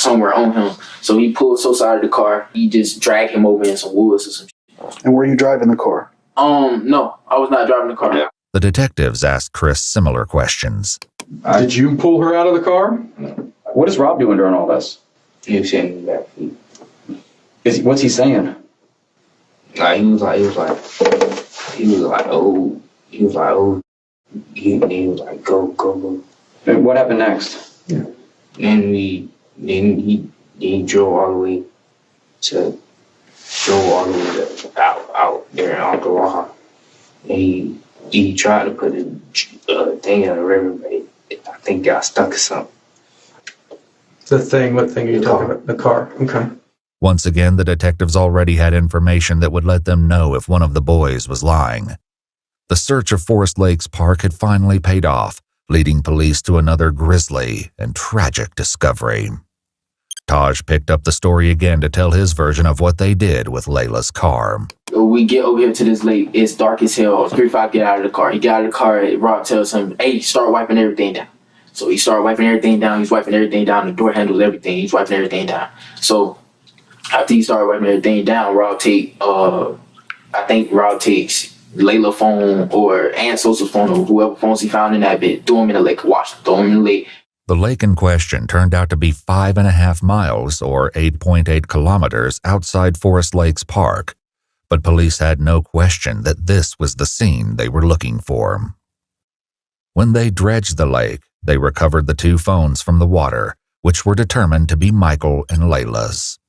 somewhere on him. So he pulled so side of the car, he just dragged him over in some woods or some shit. And were you driving the car? No, I was not driving the car. Yeah. The detectives asked Chris similar questions. Did you pull her out of the car? What is Rob doing during all this? He was sitting in the back seat. What's he saying? Like, he was like, oh, he was like, go. And what happened next? Yeah. Then he drove all the way out there in Ottawa. And he tried to put a thing in the river, but I think got stuck or something. What thing are you talking about? The car. Okay. Once again, the detectives already had information that would let them know if one of the boys was lying. The search of Forest Lakes Park had finally paid off, leading police to another grisly and tragic discovery. Taj picked up the story again to tell his version of what they did with Layla's car. We get over here to this lake. It's dark as hell. 3-5 get out of the car. He got out of the car. Rob tells him, hey, start wiping everything down. So he started wiping everything down. He's wiping everything down. The door handles everything. He's wiping everything down. So after he started wiping everything down, Rob takes Layla's phone or Aunt Sosa's phone or whoever phones he found in that bit, throw him in the lake, throw him in the lake. The lake in question turned out to be 5.5 miles or 8.8 kilometers outside Forest Lakes Park, but police had no question that this was the scene they were looking for. When they dredged the lake, they recovered the 2 phones from the water, which were determined to be Michael and Layla's.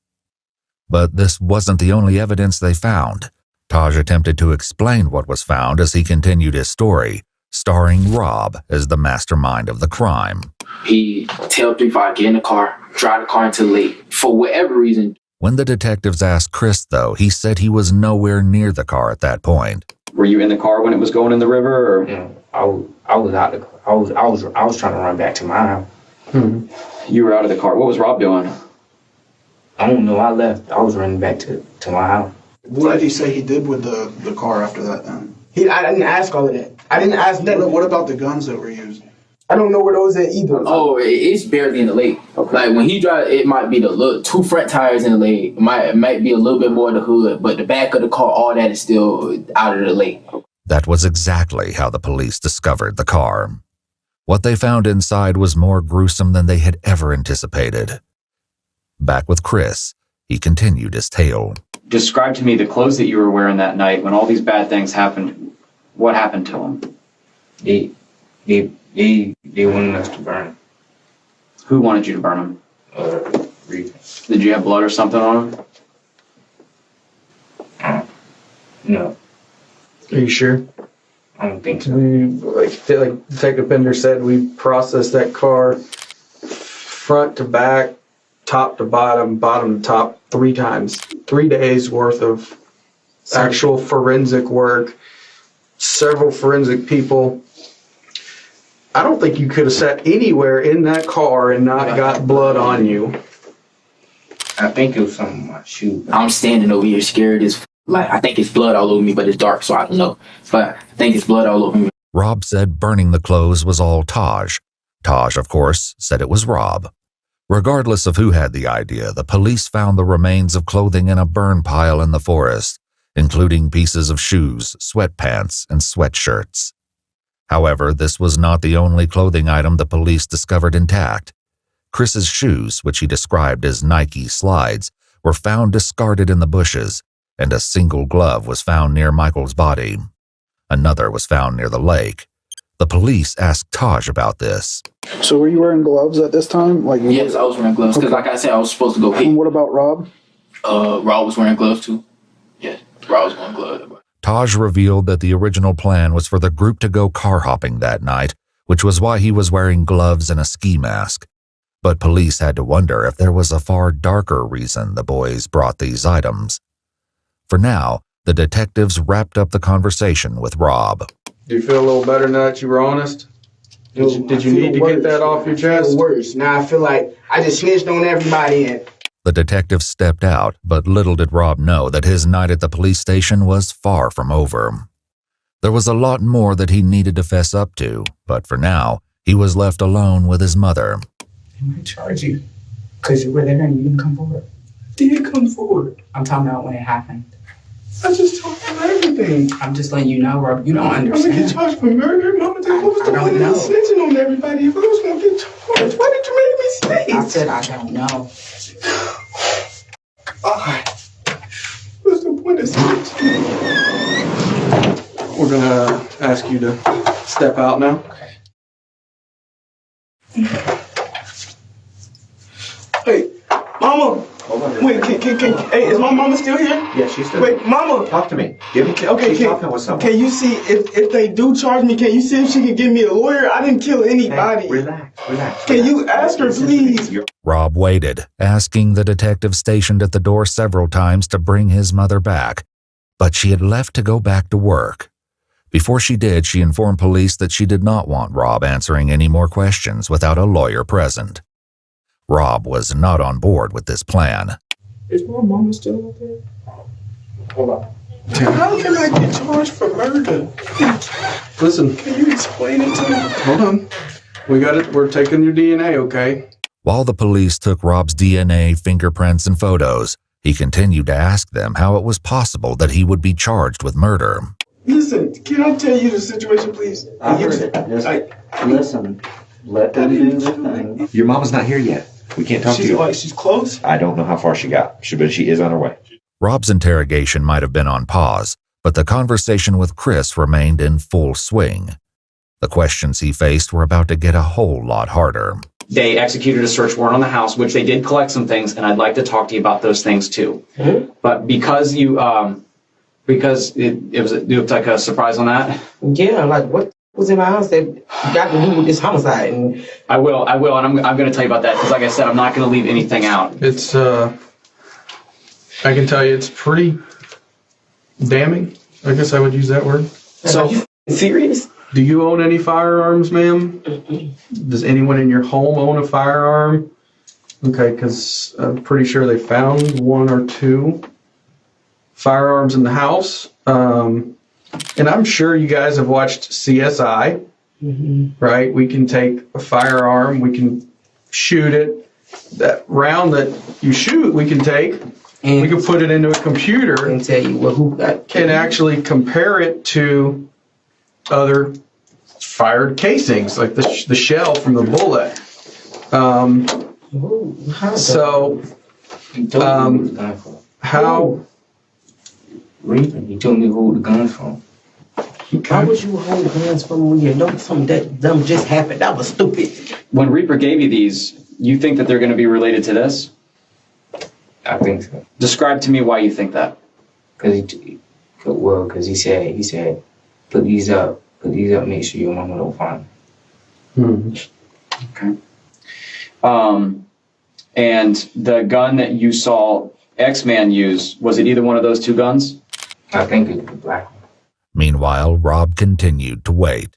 But this wasn't the only evidence they found. Taj attempted to explain what was found as he continued his story, starring Rob as the mastermind of the crime. He tell 3-5, get in the car, drive the car into the lake, for whatever reason. When the detectives asked Chris, though, he said he was nowhere near the car at that point. Were you in the car when it was going in the river? Or? Yeah, I was out the car. I was trying to run back to my house. You were out of the car. What was Rob doing? I don't know. I left. I was running back to my house. What did he say he did with the car after that then? I didn't ask all of that. I didn't ask that. What about the guns that were used? I don't know where those at either. Oh, it's barely in the lake. Okay. Like when he drive, it might be the 2 front tires in the lake. It might be a little bit more of the hood, but the back of the car, all that is still out of the lake. That was exactly how the police discovered the car. What they found inside was more gruesome than they had ever anticipated. Back with Chris, he continued his tale. Describe to me the clothes that you were wearing that night when all these bad things happened. What happened to them? They wanted us to burn them. Who wanted you to burn them? Did you have blood or something on them? No. Are you sure? I don't think so. Like Detective Bender said, we processed that car front to back, top to bottom, bottom to top 3 times. 3 days worth of actual forensic work, several forensic people. I don't think you could have sat anywhere in that car and not got blood on you. I think it was something on my shoe. I'm standing over here scared as like I think it's blood all over me, but it's dark, so I don't know. But I think it's blood all over me. Rob said burning the clothes was all Taj. Taj, of course, said it was Rob. Regardless of who had the idea, the police found the remains of clothing in a burn pile in the forest, including pieces of shoes, sweatpants, and sweatshirts. However, this was not the only clothing item the police discovered intact. Chris's shoes, which he described as Nike slides, were found discarded in the bushes, and a single glove was found near Michael's body. Another was found near the lake. The police asked Taj about this. So were you wearing gloves at this time? Yes, I was wearing gloves because, like I said, I was supposed to go pee. And what about Rob? Rob was wearing gloves too. Yes, Rob was wearing gloves. Taj revealed that the original plan was for the group to go car hopping that night, which was why he was wearing gloves and a ski mask. But police had to wonder if there was a far darker reason the boys brought these items. For now, the detectives wrapped up the conversation with Rob. Do you feel a little better now that you were honest? Did you need to get that off your chest? Worse. Now I feel like I just snitched on everybody and The detective stepped out, but little did Rob know that his night at the police station was far from over. There was a lot more that he needed to fess up to, but for now, he was left alone with his mother. I charge you Because you were there and you didn't come forward. Did come forward. I'm talking about when it happened. I just told him everything. I'm just letting you know, Rob. You don't I'm understand. gonna get charged for murder. Mama, I was the one that was snitching on everybody. If I was gonna get charged, why did you make me stay? I said I don't know. What's the point of snitching? We're gonna ask you to step out now. Hey, Mama. Wait, hey, is my mama still here? Yeah, she's still Wait, Mama. Talk to me. Give me. Okay, She's talking with someone. can you see if they do charge me? Can you see if she can give me a lawyer? I didn't kill anybody. Hey, relax. Can you ask her, please? Rob waited, asking the detective stationed at the door several times to bring his mother back, but she had left to go back to work. Before she did, she informed police that she did not want Rob answering any more questions without a lawyer present. Rob was not on board with this plan. Is my mama still out there? Hold on. How can I get charged for murder? Listen. Can you explain it to me? Hold on. We got it. We're taking your DNA, okay? While the police took Rob's DNA, fingerprints, and photos, he continued to ask them how it was possible that he would be charged with murder. Listen, can I tell you the situation, please? I heard it. Listen, let them do their thing. Your mama's not here yet. We can't talk to you. She's close? I don't know how far she got, but she is on her way. Rob's interrogation might have been on pause, but the conversation with Chris remained in full swing. The questions he faced were about to get a whole lot harder. They executed a search warrant on the house, which they did collect some things, and I'd like to talk to you about those things too. Mm-hmm. But because it looked like a surprise on that. Yeah, like what was in my house that got to do with this homicide? And I will, and I'm going to tell you about that because, like I said, I'm not going to leave anything out. It's I can tell you, it's pretty damning. I guess I would use that word. So, are you serious? Do you own any firearms, ma'am? Does anyone in your home own a firearm? Okay, because I'm pretty sure they found one or two firearms in the house. And I'm sure you guys have watched CSI, right? We can take a firearm, we can shoot it. That round that you shoot, we can take, and we can put it into a computer and tell you who got and actually compare it to other fired casings, like the shell from the bullet. How? He told me who the guns from. How would you hold guns from when you know something that dumb just happened? That was stupid. When Reaper gave you these, you think that they're going to be related to this? I think so. Describe to me why you think that. Because he said, put these up, make sure your mama don't find them. Okay. And the gun that you saw X-Man use, was it either one of those two guns? I think it's the black one. Meanwhile, Rob continued to wait.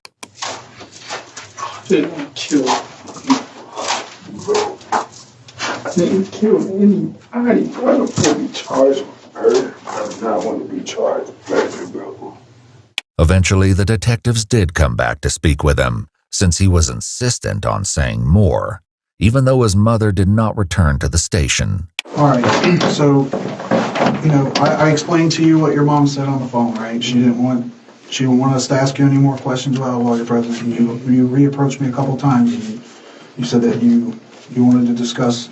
Didn't kill anybody. I don't want to be charged with murder. I do not want to be charged with murder, bro. Eventually, the detectives did come back to speak with him, since he was insistent on saying more, even though his mother did not return to the station. All right, so, I explained to you what your mom said on the phone, right? She didn't want us to ask you any more questions about a lawyer presence. And you reapproached me a couple times, and you said that you wanted to discuss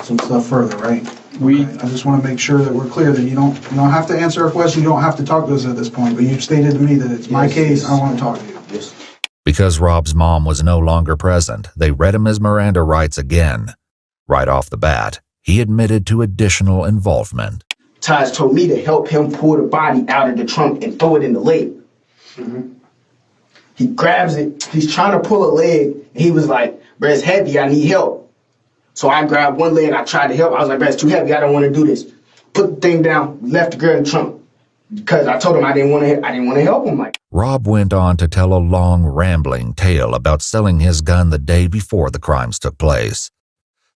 some stuff further, right? I just want to make sure that we're clear that you don't have to answer a question. You don't have to talk to us at this point. But you've stated to me that it's my case. I want to talk to you. Yes. Because Rob's mom was no longer present, they read him his Miranda rights again. Right off the bat, he admitted to additional involvement. Taj told me to help him pull the body out of the trunk and throw it in the lake. He grabs it. He's trying to pull a leg. And he was like, "Bro, it's heavy. I need help." So I grabbed one leg. I tried to help. I was like, "Bro, it's too heavy. I don't want to do this." Put the thing down. Left the girl in the trunk because I told him I didn't want to help him. Rob went on to tell a long, rambling tale about selling his gun the day before the crimes took place.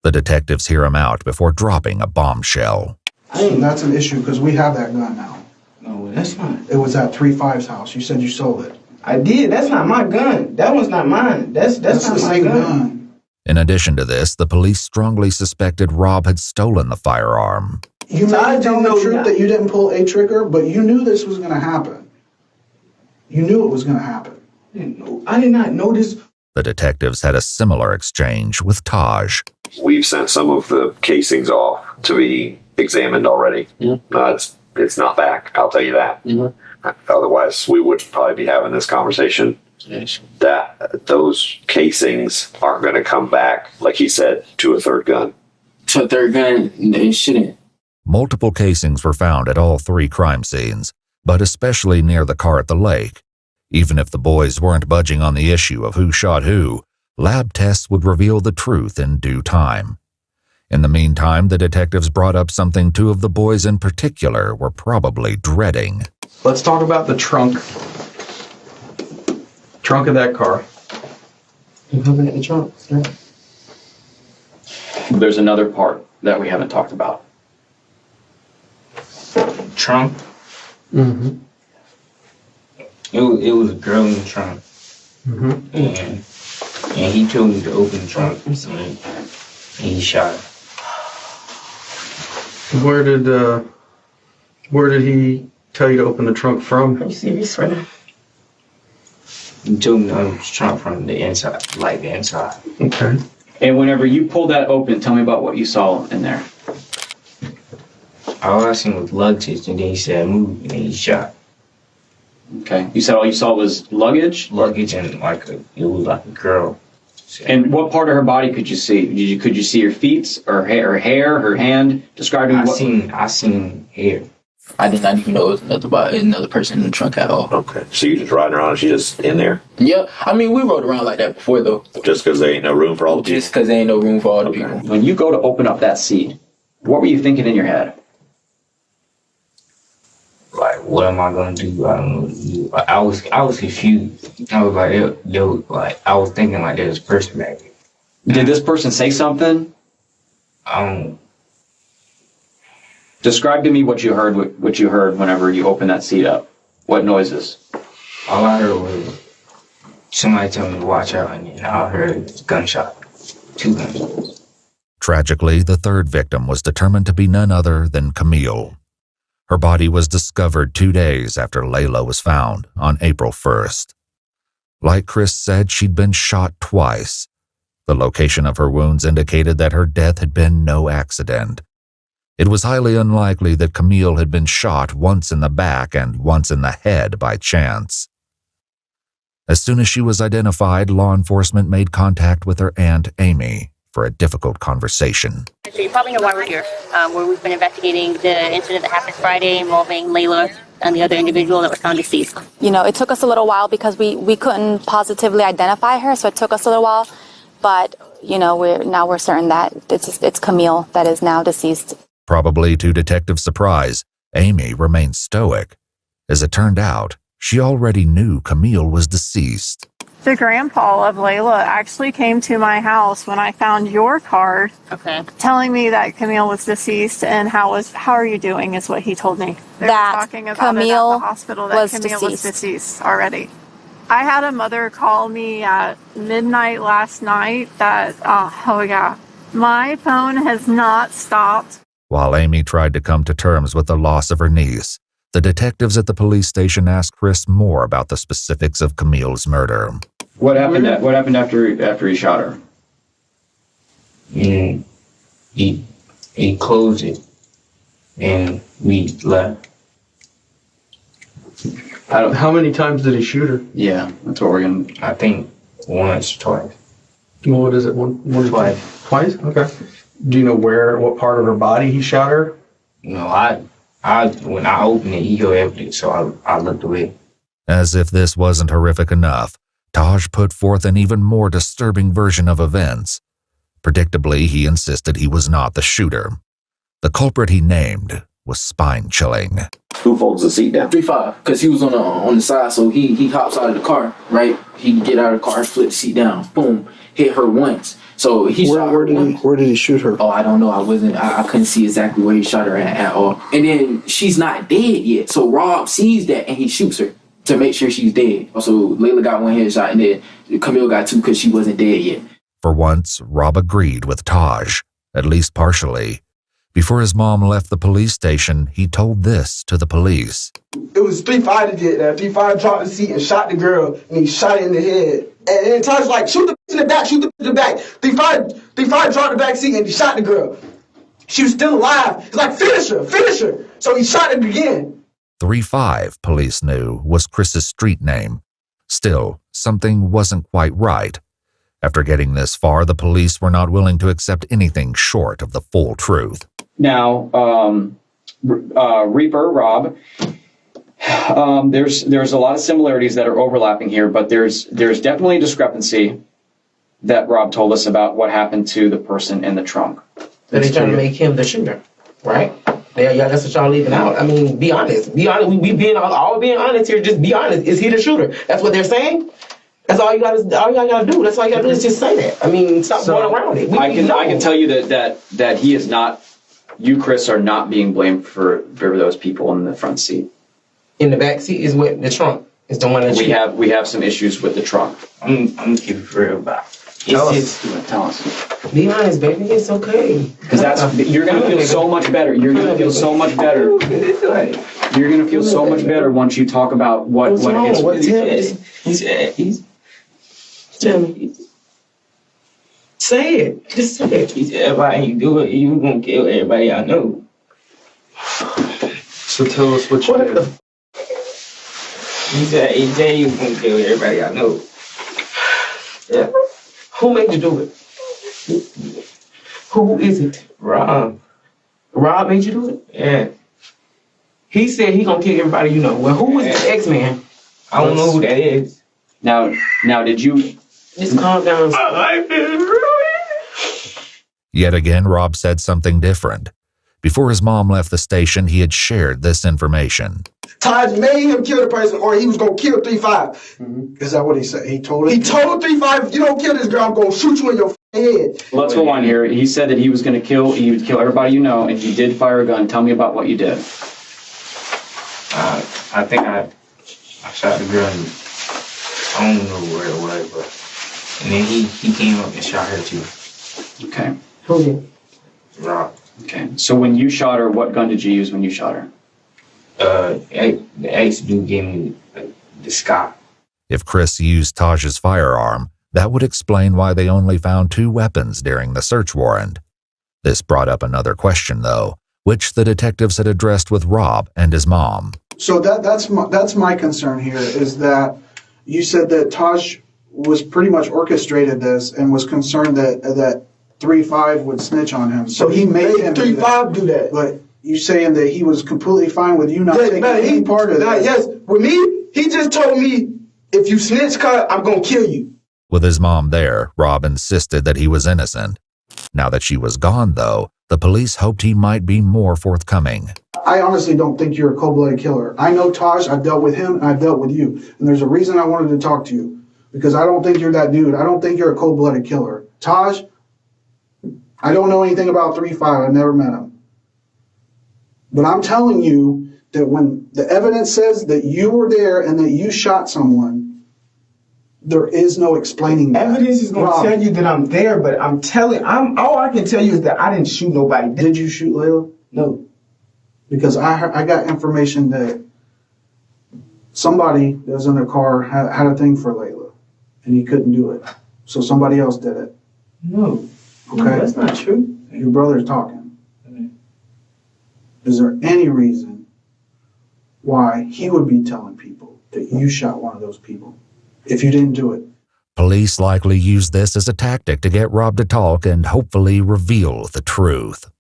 The detectives hear him out before dropping a bombshell. That's an issue because we have that gun now. No, that's not. It was at 3-5's house. You said you sold it. I did. That's not my gun. That one's not mine. That's not the my same gun. In addition to this, the police strongly suspected Rob had stolen the firearm. You may be telling the truth that you didn't pull a trigger, but you knew this was going to happen. You knew it was going to happen. I did not know this. The detectives had a similar exchange with Taj. We've sent some of the casings off to be examined already. It's not back, I'll tell you that. Otherwise, we would probably be having this conversation. That those casings aren't going to come back, like he said, to a third gun. To a third gun, they shouldn't. Multiple casings were found at all 3 crime scenes, but especially near the car at the lake. Even if the boys weren't budging on the issue of who shot who, lab tests would reveal the truth in due time. In the meantime, the detectives brought up something 2 of the boys in particular were probably dreading. Let's talk about the trunk of that car. You looking at the trunk? There's another part that we haven't talked about. Trunk? Mm-hmm. It was a girl in the trunk. And he told me to open the trunk, and he shot her. Where did he tell you to open the trunk from? Are you serious right now? He told me to open the trunk from the inside, like the inside. Okay. And whenever you pulled that open, tell me about what you saw in there. All I seen was luggage, and then he said move, and then he shot. Okay. You said all you saw was luggage? Luggage and it was like a girl. And what part of her body could you see? Could you see her feet, or her hair, her hand? Describe to me I seen hair. I did not even know it was another person in the trunk at all. Okay. So you just riding around and she's just in there? Yeah. I mean, we rode around like that before, though. Just because there ain't no room for all the people? Just because there ain't no room for all the people. When you go to open up that seat, what were you thinking in your head? Like, what am I gonna do? I don't know what to do. I was confused. I was like, I was thinking like there's a person back there. Did this person say something? Describe to me what you heard whenever you opened that seat up. What noises? All I heard was somebody tell me to watch out, and then I heard a gunshot. 2 gunshots. Tragically, the 3rd victim was determined to be none other than Camille. Her body was discovered 2 days after Layla was found on April 1st. Like Chris said, she'd been shot twice. The location of her wounds indicated that her death had been no accident. It was highly unlikely that Camille had been shot once in the back and once in the head by chance. As soon as she was identified, law enforcement made contact with her aunt, Amy, for a difficult conversation. So you probably know why we're here, where we've been investigating the incident that happened Friday involving Layla and the other individual that was found deceased. You know, it took us a little while because we couldn't positively identify her, so it took us a little while. But, you know, we're certain that it's Camille that is now deceased. Probably to detective surprise, Amy remained stoic. As it turned out, she already knew Camille was deceased. The grandpa of Layla actually came to my house when I found your card, telling me that Camille was deceased, and how are you doing is what he told me. They were talking about Camille it at the hospital that Camille was deceased already. I had a mother call me at midnight last night that, my phone has not stopped. While Amy tried to come to terms with the loss of her niece, the detectives at the police station asked Chris more about the specifics of Camille's murder. What happened after he shot her? He closed it, and we left. How many times did he shoot her? Yeah, that's what we're gonna. I think once, twice. Well, what is it? One twice. Twice? Okay. Do you know what part of her body he shot her? No, when I opened it, he heard everything, so I looked away. As if this wasn't horrific enough, Taj put forth an even more disturbing version of events. Predictably, he insisted he was not the shooter. The culprit he named was spine-chilling. Who folds the seat down? 3-5, because he was on the side, so he hops out of the car, right? He can get out of the car, flip the seat down, boom, hit her once. So he shot her once. Where did he shoot her? Oh, I don't know. I couldn't see exactly where he shot her at all. And then she's not dead yet, so Rob sees that and he shoots her to make sure she's dead. So Layla got 1 headshot, and then Camille got 2 because she wasn't dead yet. For once, Rob agreed with Taj, at least partially. Before his mom left the police station, he told this to the police. It was 3-5 that did that. 3-5 dropped the seat and shot the girl, and he shot her in the head. And then Taj was like, shoot the bitch in the back, shoot the bitch in the back. 3-5 dropped the back seat and he shot the girl. She was still alive. He's like, finish her, finish her. So he shot it again. 3-5, police knew, was Chris's street name. Still, something wasn't quite right. After getting this far, the police were not willing to accept anything short of the full truth. Now, Reaper, Rob, there's a lot of similarities that are overlapping here, but there's definitely a discrepancy that Rob told us about what happened to the person in the trunk. So they're trying to make him the shooter, right? Yeah, that's what y'all leaving out. I mean, be honest. Be honest. We being all being honest here. Just be honest. Is he the shooter? That's what they're saying. That's all you gotta do. That's all you gotta do is just say that. I mean, stop going around it. I can tell you that he is not. You, Chris, are not being blamed for those people in the front seat. In the back seat is what the trunk is the one that we have some issues with the trunk. I'm gonna keep it real about. Tell us. Be honest, baby. It's okay. Because you're gonna feel so much better. You're gonna feel so much better. You're gonna feel so much better once you talk about what he's. Tell me. Say it. Just say it. He said, if I ain't do it, you gonna kill everybody I know. So tell us what you did. He said you gonna kill everybody I know. Yeah. Who made you do it? Who is it? Rob. Rob made you do it? Yeah. He said he gonna kill everybody you know. Well, who is the X-Man? I don't know who that is. Now, did you... Just calm down. Yet again, Rob said something different. Before his mom left the station, he had shared this information. Taj made him kill the person, or he was gonna kill 3-5. Is that what he said? He told He told 3-5, if you don't kill this girl, I'm gonna shoot you in your head. Let's go on here. He said that he would kill everybody you know, and you did fire a gun. Tell me about what you did. I think I shot the girl. I don't know where it was, but and then he came up and shot her too. Okay. Who did? Rob. Okay. So when you shot her, what gun did you use when you shot her? The ex dude gave me the Scott. If Chris used Taj's firearm, that would explain why they only found 2 weapons during the search warrant. This brought up another question, though, which the detectives had addressed with Rob and his mom. So that's my concern here, is that you said that Taj was pretty much orchestrated this and was concerned that 3-5 would snitch on him. So he made him 3-5 do that. But you saying that he was completely fine with you not taking any part of that? Yes, with me, he just told me, if you snitch, I'm gonna kill you. With his mom there, Rob insisted that he was innocent. Now that she was gone, though, the police hoped he might be more forthcoming. I honestly don't think you're a cold-blooded killer. I know Taj, I've dealt with him, and I've dealt with you. And there's a reason I wanted to talk to you. Because I don't think you're that dude. I don't think you're a cold-blooded killer. Taj, I don't know anything about 3-5. I've never met him. But I'm telling you that when the evidence says that you were there and that you shot someone, there is no explaining that. Evidence is going to tell you that I'm there, but all I can tell you is that I didn't shoot nobody. Did you shoot Layla? No. Because I got information that somebody that was in their car had a thing for Layla, and he couldn't do it. So somebody else did it. No. Okay? No, that's not true. Your brother's talking. Okay. Is there any reason why he would be telling people that you shot one of those people if you didn't do it? Police likely used this as a tactic to get Rob to talk and hopefully reveal the truth.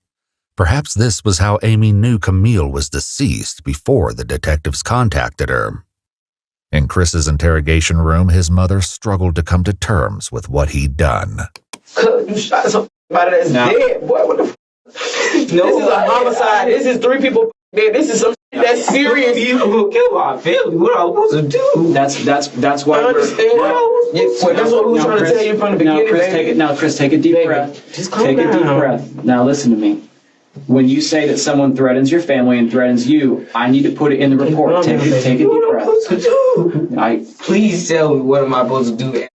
Perhaps this was how Amy knew Camille was deceased before the detectives contacted her. In Chris's interrogation room, his mother struggled to come to terms with what he'd done. You shot somebody that's dead, boy. What the this is a homicide. This is 3 people dead. This is some shit that's serious. People who kill my family. What am I supposed to do? That's why I understand. That's what we were trying to tell you from the beginning. Chris, take a deep breath. Just calm take down. a deep breath. Now listen to me. When you say that someone threatens your family and threatens you, I need to put it in the report. Take a deep breath. Please tell me what am I supposed to do?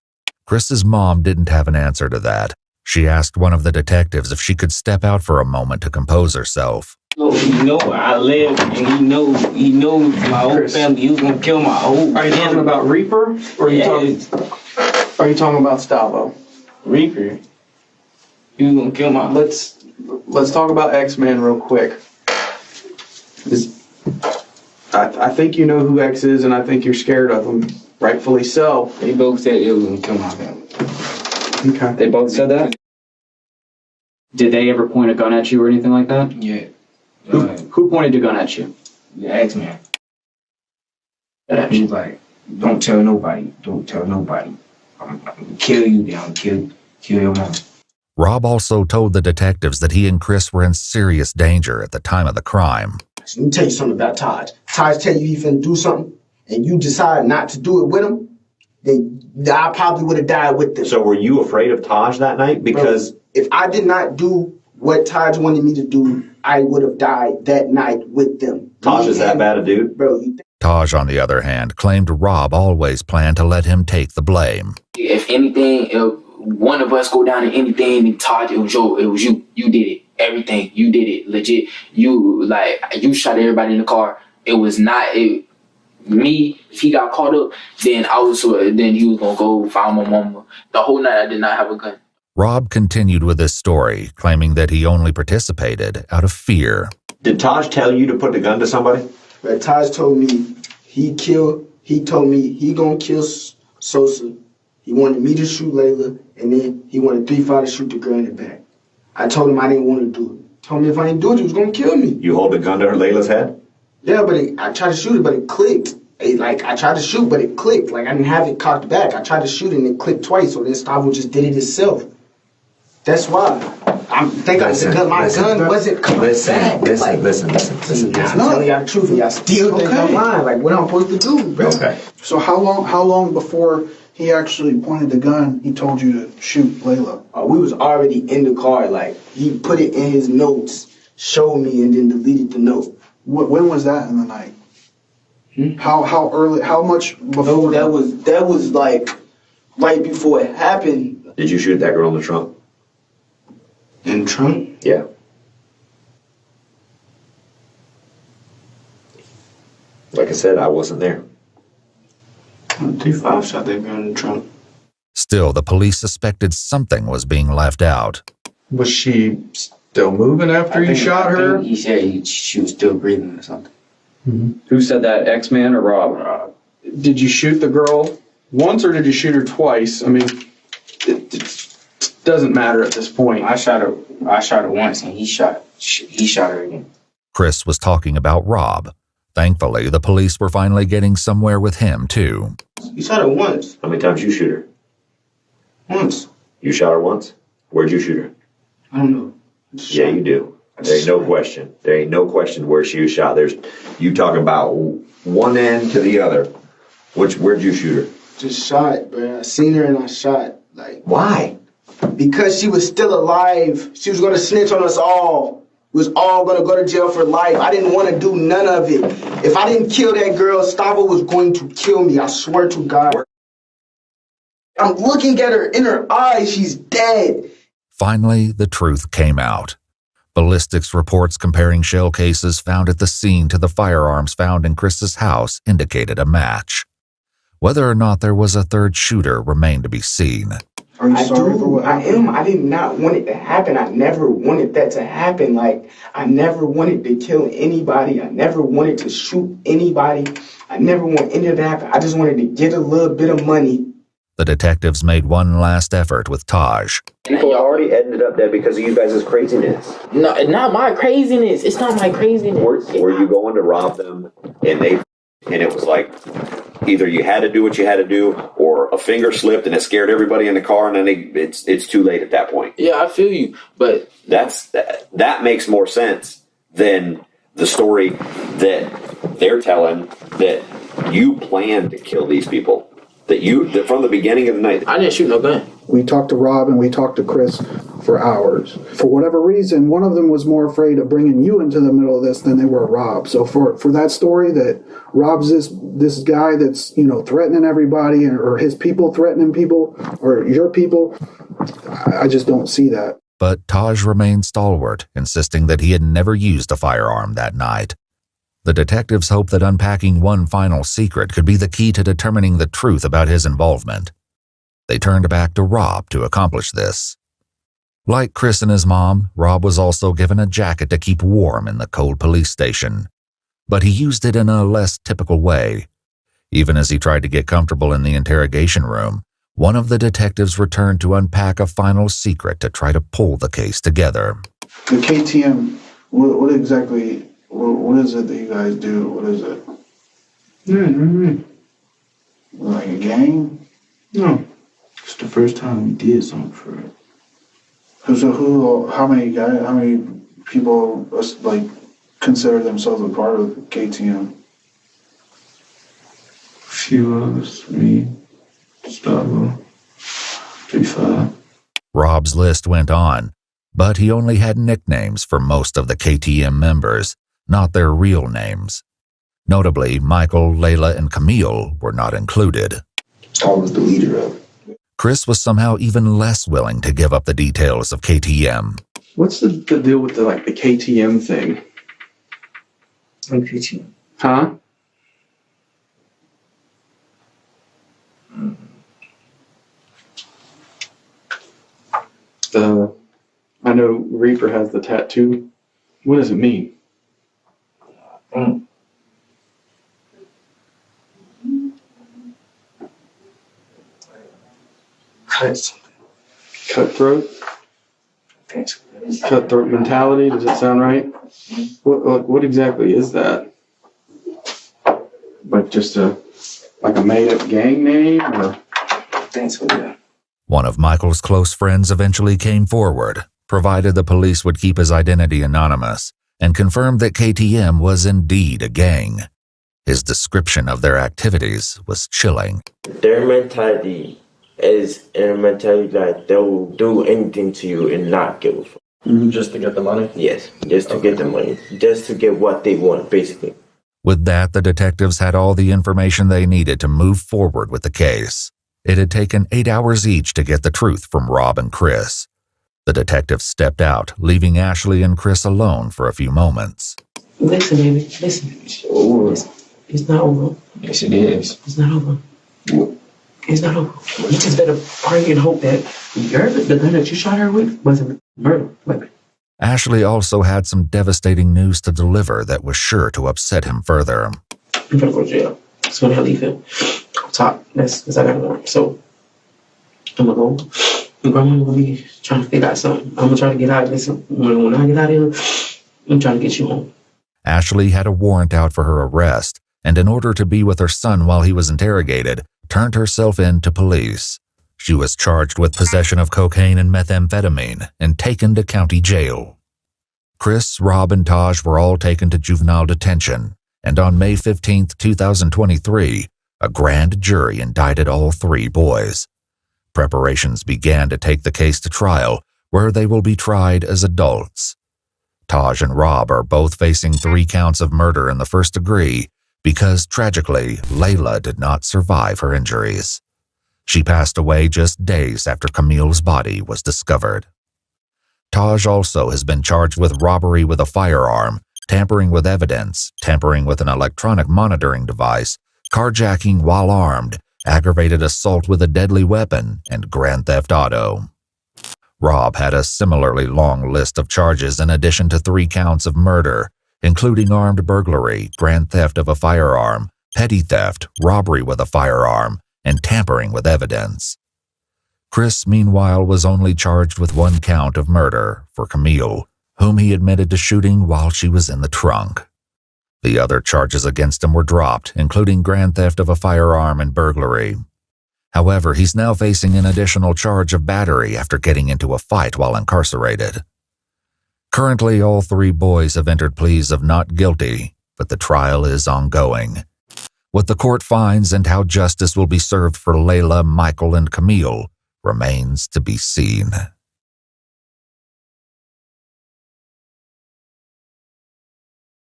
Chris's mom didn't have an answer to that. She asked one of the detectives if she could step out for a moment to compose herself. Oh, he know I live, and he knows my whole family. He was gonna kill my whole family. Are you talking about Reaper, or are you talking about Stavo? Reaper. He was gonna kill my. Let's talk about X-Man real quick. I think you know who X is, and I think you're scared of him. Rightfully so. They both said it was gonna kill my family. Okay. They both said that? Did they ever point a gun at you or anything like that? Yeah. Who pointed a gun at you? The X-Man. He was like, don't tell nobody. Don't tell nobody. I'm gonna kill you down. Kill your mom. Rob also told the detectives that he and Chris were in serious danger at the time of the crime. Let me tell you something about Taj. Taj tell you he finna do something, and you decide not to do it with him, then I probably would have died with them. So were you afraid of Taj that night? Because if I did not do what Taj wanted me to do, I would have died that night with them. Taj is that bad a dude? Bro, Taj, on the other hand, claimed Rob always planned to let him take the blame. If anything, if one of us go down to anything, and Taj, it was you. You did it. Everything. You did it. Legit. You shot everybody in the car. It was not me. If he got caught up, then then he was gonna go find my mama. The whole night I did not have a gun. Rob continued with his story, claiming that he only participated out of fear. Did Taj tell you to put the gun to somebody? But Taj told me he told me he gonna kill Sosa. He wanted me to shoot Layla, and then he wanted 3-5 to shoot the girl in the back. I told him I didn't want to do it. Told me if I didn't do it, he was gonna kill me. You hold the gun to Layla's head? Yeah, but I tried to shoot it, but it clicked. I tried to shoot, but it clicked. I didn't have it cocked back. I tried to shoot it, and it clicked twice, so then Stavo just did it himself. That's why. My gun wasn't coming back. Listen. I'm telling y'all the truth, and y'all still think I'm lying. What I'm supposed to do, bro? Okay. So how long before he actually pointed the gun, he told you to shoot Layla? We was already in the car. He put it in his notes, showed me, and then deleted the note. When was that in the night? How early? How much before? No, that was right before it happened. Did you shoot that girl in the trunk? In the trunk? Yeah. Like I said, I wasn't there. 3-5 shot that girl in the trunk. Still, the police suspected something was being left out. Was she still moving after you shot her? He said she was still breathing or something. Mm-hmm. Who said that, X-Man or Rob? Did you shoot the girl once, or did you shoot her twice? I mean, it doesn't matter at this point. I shot her once, and he shot her again. Chris was talking about Rob. Thankfully, the police were finally getting somewhere with him, too. You shot her once. How many times you shoot her? Once. You shot her once? Where'd you shoot her? I don't know. Yeah, you do. There ain't no question. There ain't no question where she was shot. You talk about one end to the other. Where'd you shoot her? Just shot, bro. I seen her and I shot. Why? Because she was still alive. She was gonna snitch on us all. We was all gonna go to jail for life. I didn't want to do none of it. If I didn't kill that girl, Stavo was going to kill me. I swear to God. I'm looking at her in her eyes. She's dead. Finally, the truth came out. Ballistics reports comparing shell cases found at the scene to the firearms found in Chris's house indicated a match. Whether or not there was a third shooter remained to be seen. Are you sorry for what happened? I am. I did not want it to happen. I never wanted that to happen. I never wanted to kill anybody. I never wanted to shoot anybody. I never want any of that to happen. I just wanted to get a little bit of money. The detectives made one last effort with Taj. People already ended up dead because of you guys' craziness. No, not my craziness. It's not my craziness. Were you going to rob them and it was like either you had to do what you had to do or a finger slipped and it scared everybody in the car and then it's too late at that point. Yeah, I feel you, but that makes more sense than the story that they're telling that you planned to kill these people. That from the beginning of the night. I didn't shoot no gun. We talked to Rob and we talked to Chris for hours. For whatever reason, one of them was more afraid of bringing you into the middle of this than they were Rob. So for that story that Rob's this guy that's, you know, threatening everybody, or his people threatening people, or your people, I just don't see that. But Taj remained stalwart, insisting that he had never used a firearm that night. The detectives hoped that unpacking one final secret could be the key to determining the truth about his involvement. They turned back to Rob to accomplish this. Like Chris and his mom, Rob was also given a jacket to keep warm in the cold police station. But he used it in a less typical way. Even as he tried to get comfortable in the interrogation room, one of the detectives returned to unpack a final secret to try to pull the case together. The KTM, what exactly, what is it that you guys do? What is it? Like a gang? No. It's the first time we did something for it. So how many people like consider themselves a part of KTM? A few of us, me, Gustavo, 3-5. Rob's list went on, but he only had nicknames for most of the KTM members, not their real names. Notably, Michael, Layla, and Camille were not included. I was the leader of it. Chris was somehow even less willing to give up the details of KTM. What's the deal with the KTM thing? Like KTM. Huh? I know Reaper has the tattoo. What does it mean? Cutthroat? Cutthroat mentality, does it sound right? What exactly is that? Like just a made-up gang name, or? One of Michael's close friends eventually came forward, provided the police would keep his identity anonymous, and confirmed that KTM was indeed a gang. His description of their activities was chilling. Their mentality is a mentality that they will do anything to you and not give a fuck. Just to get the money? Yes, just to get the money. Just to get what they want, basically. With that, the detectives had all the information they needed to move forward with the case. It had taken 8 hours each to get the truth from Rob and Chris. The detectives stepped out, leaving Ashley and Chris alone for a few moments. Listen, baby, listen. It's not over. Yes, it is. It's not over. It's not over. You just better pray and hope that the gun that you shot her with wasn't a murder weapon. Ashley also had some devastating news to deliver that was sure to upset him further. I'm gonna go to jail. So when I leave him on top, that's because I got a warrant. So I'm gonna go. My grandma gonna be trying to figure out something. I'm gonna try to get out of this. When I get out of here, I'm trying to get you home. Ashley had a warrant out for her arrest, and in order to be with her son while he was interrogated, turned herself in to police. She was charged with possession of cocaine and methamphetamine and taken to county jail. Chris, Rob, and Taj were all taken to juvenile detention, and on May 15, 2023, a grand jury indicted all 3 boys. Preparations began to take the case to trial, where they will be tried as adults. Taj and Rob are both facing 3 counts of murder in the first degree because, tragically, Layla did not survive her injuries. She passed away just days after Camille's body was discovered. Taj also has been charged with robbery with a firearm, tampering with evidence, tampering with an electronic monitoring device, carjacking while armed, aggravated assault with a deadly weapon, and grand theft auto. Rob had a similarly long list of charges in addition to 3 counts of murder, including armed burglary, grand theft of a firearm, petty theft, robbery with a firearm, and tampering with evidence. Chris, meanwhile, was only charged with 1 count of murder for Camille, whom he admitted to shooting while she was in the trunk. The other charges against him were dropped, including grand theft of a firearm and burglary. However, he's now facing an additional charge of battery after getting into a fight while incarcerated. Currently, all 3 boys have entered pleas of not guilty, but the trial is ongoing. What the court finds and how justice will be served for Layla, Michael, and Camille remains to be seen.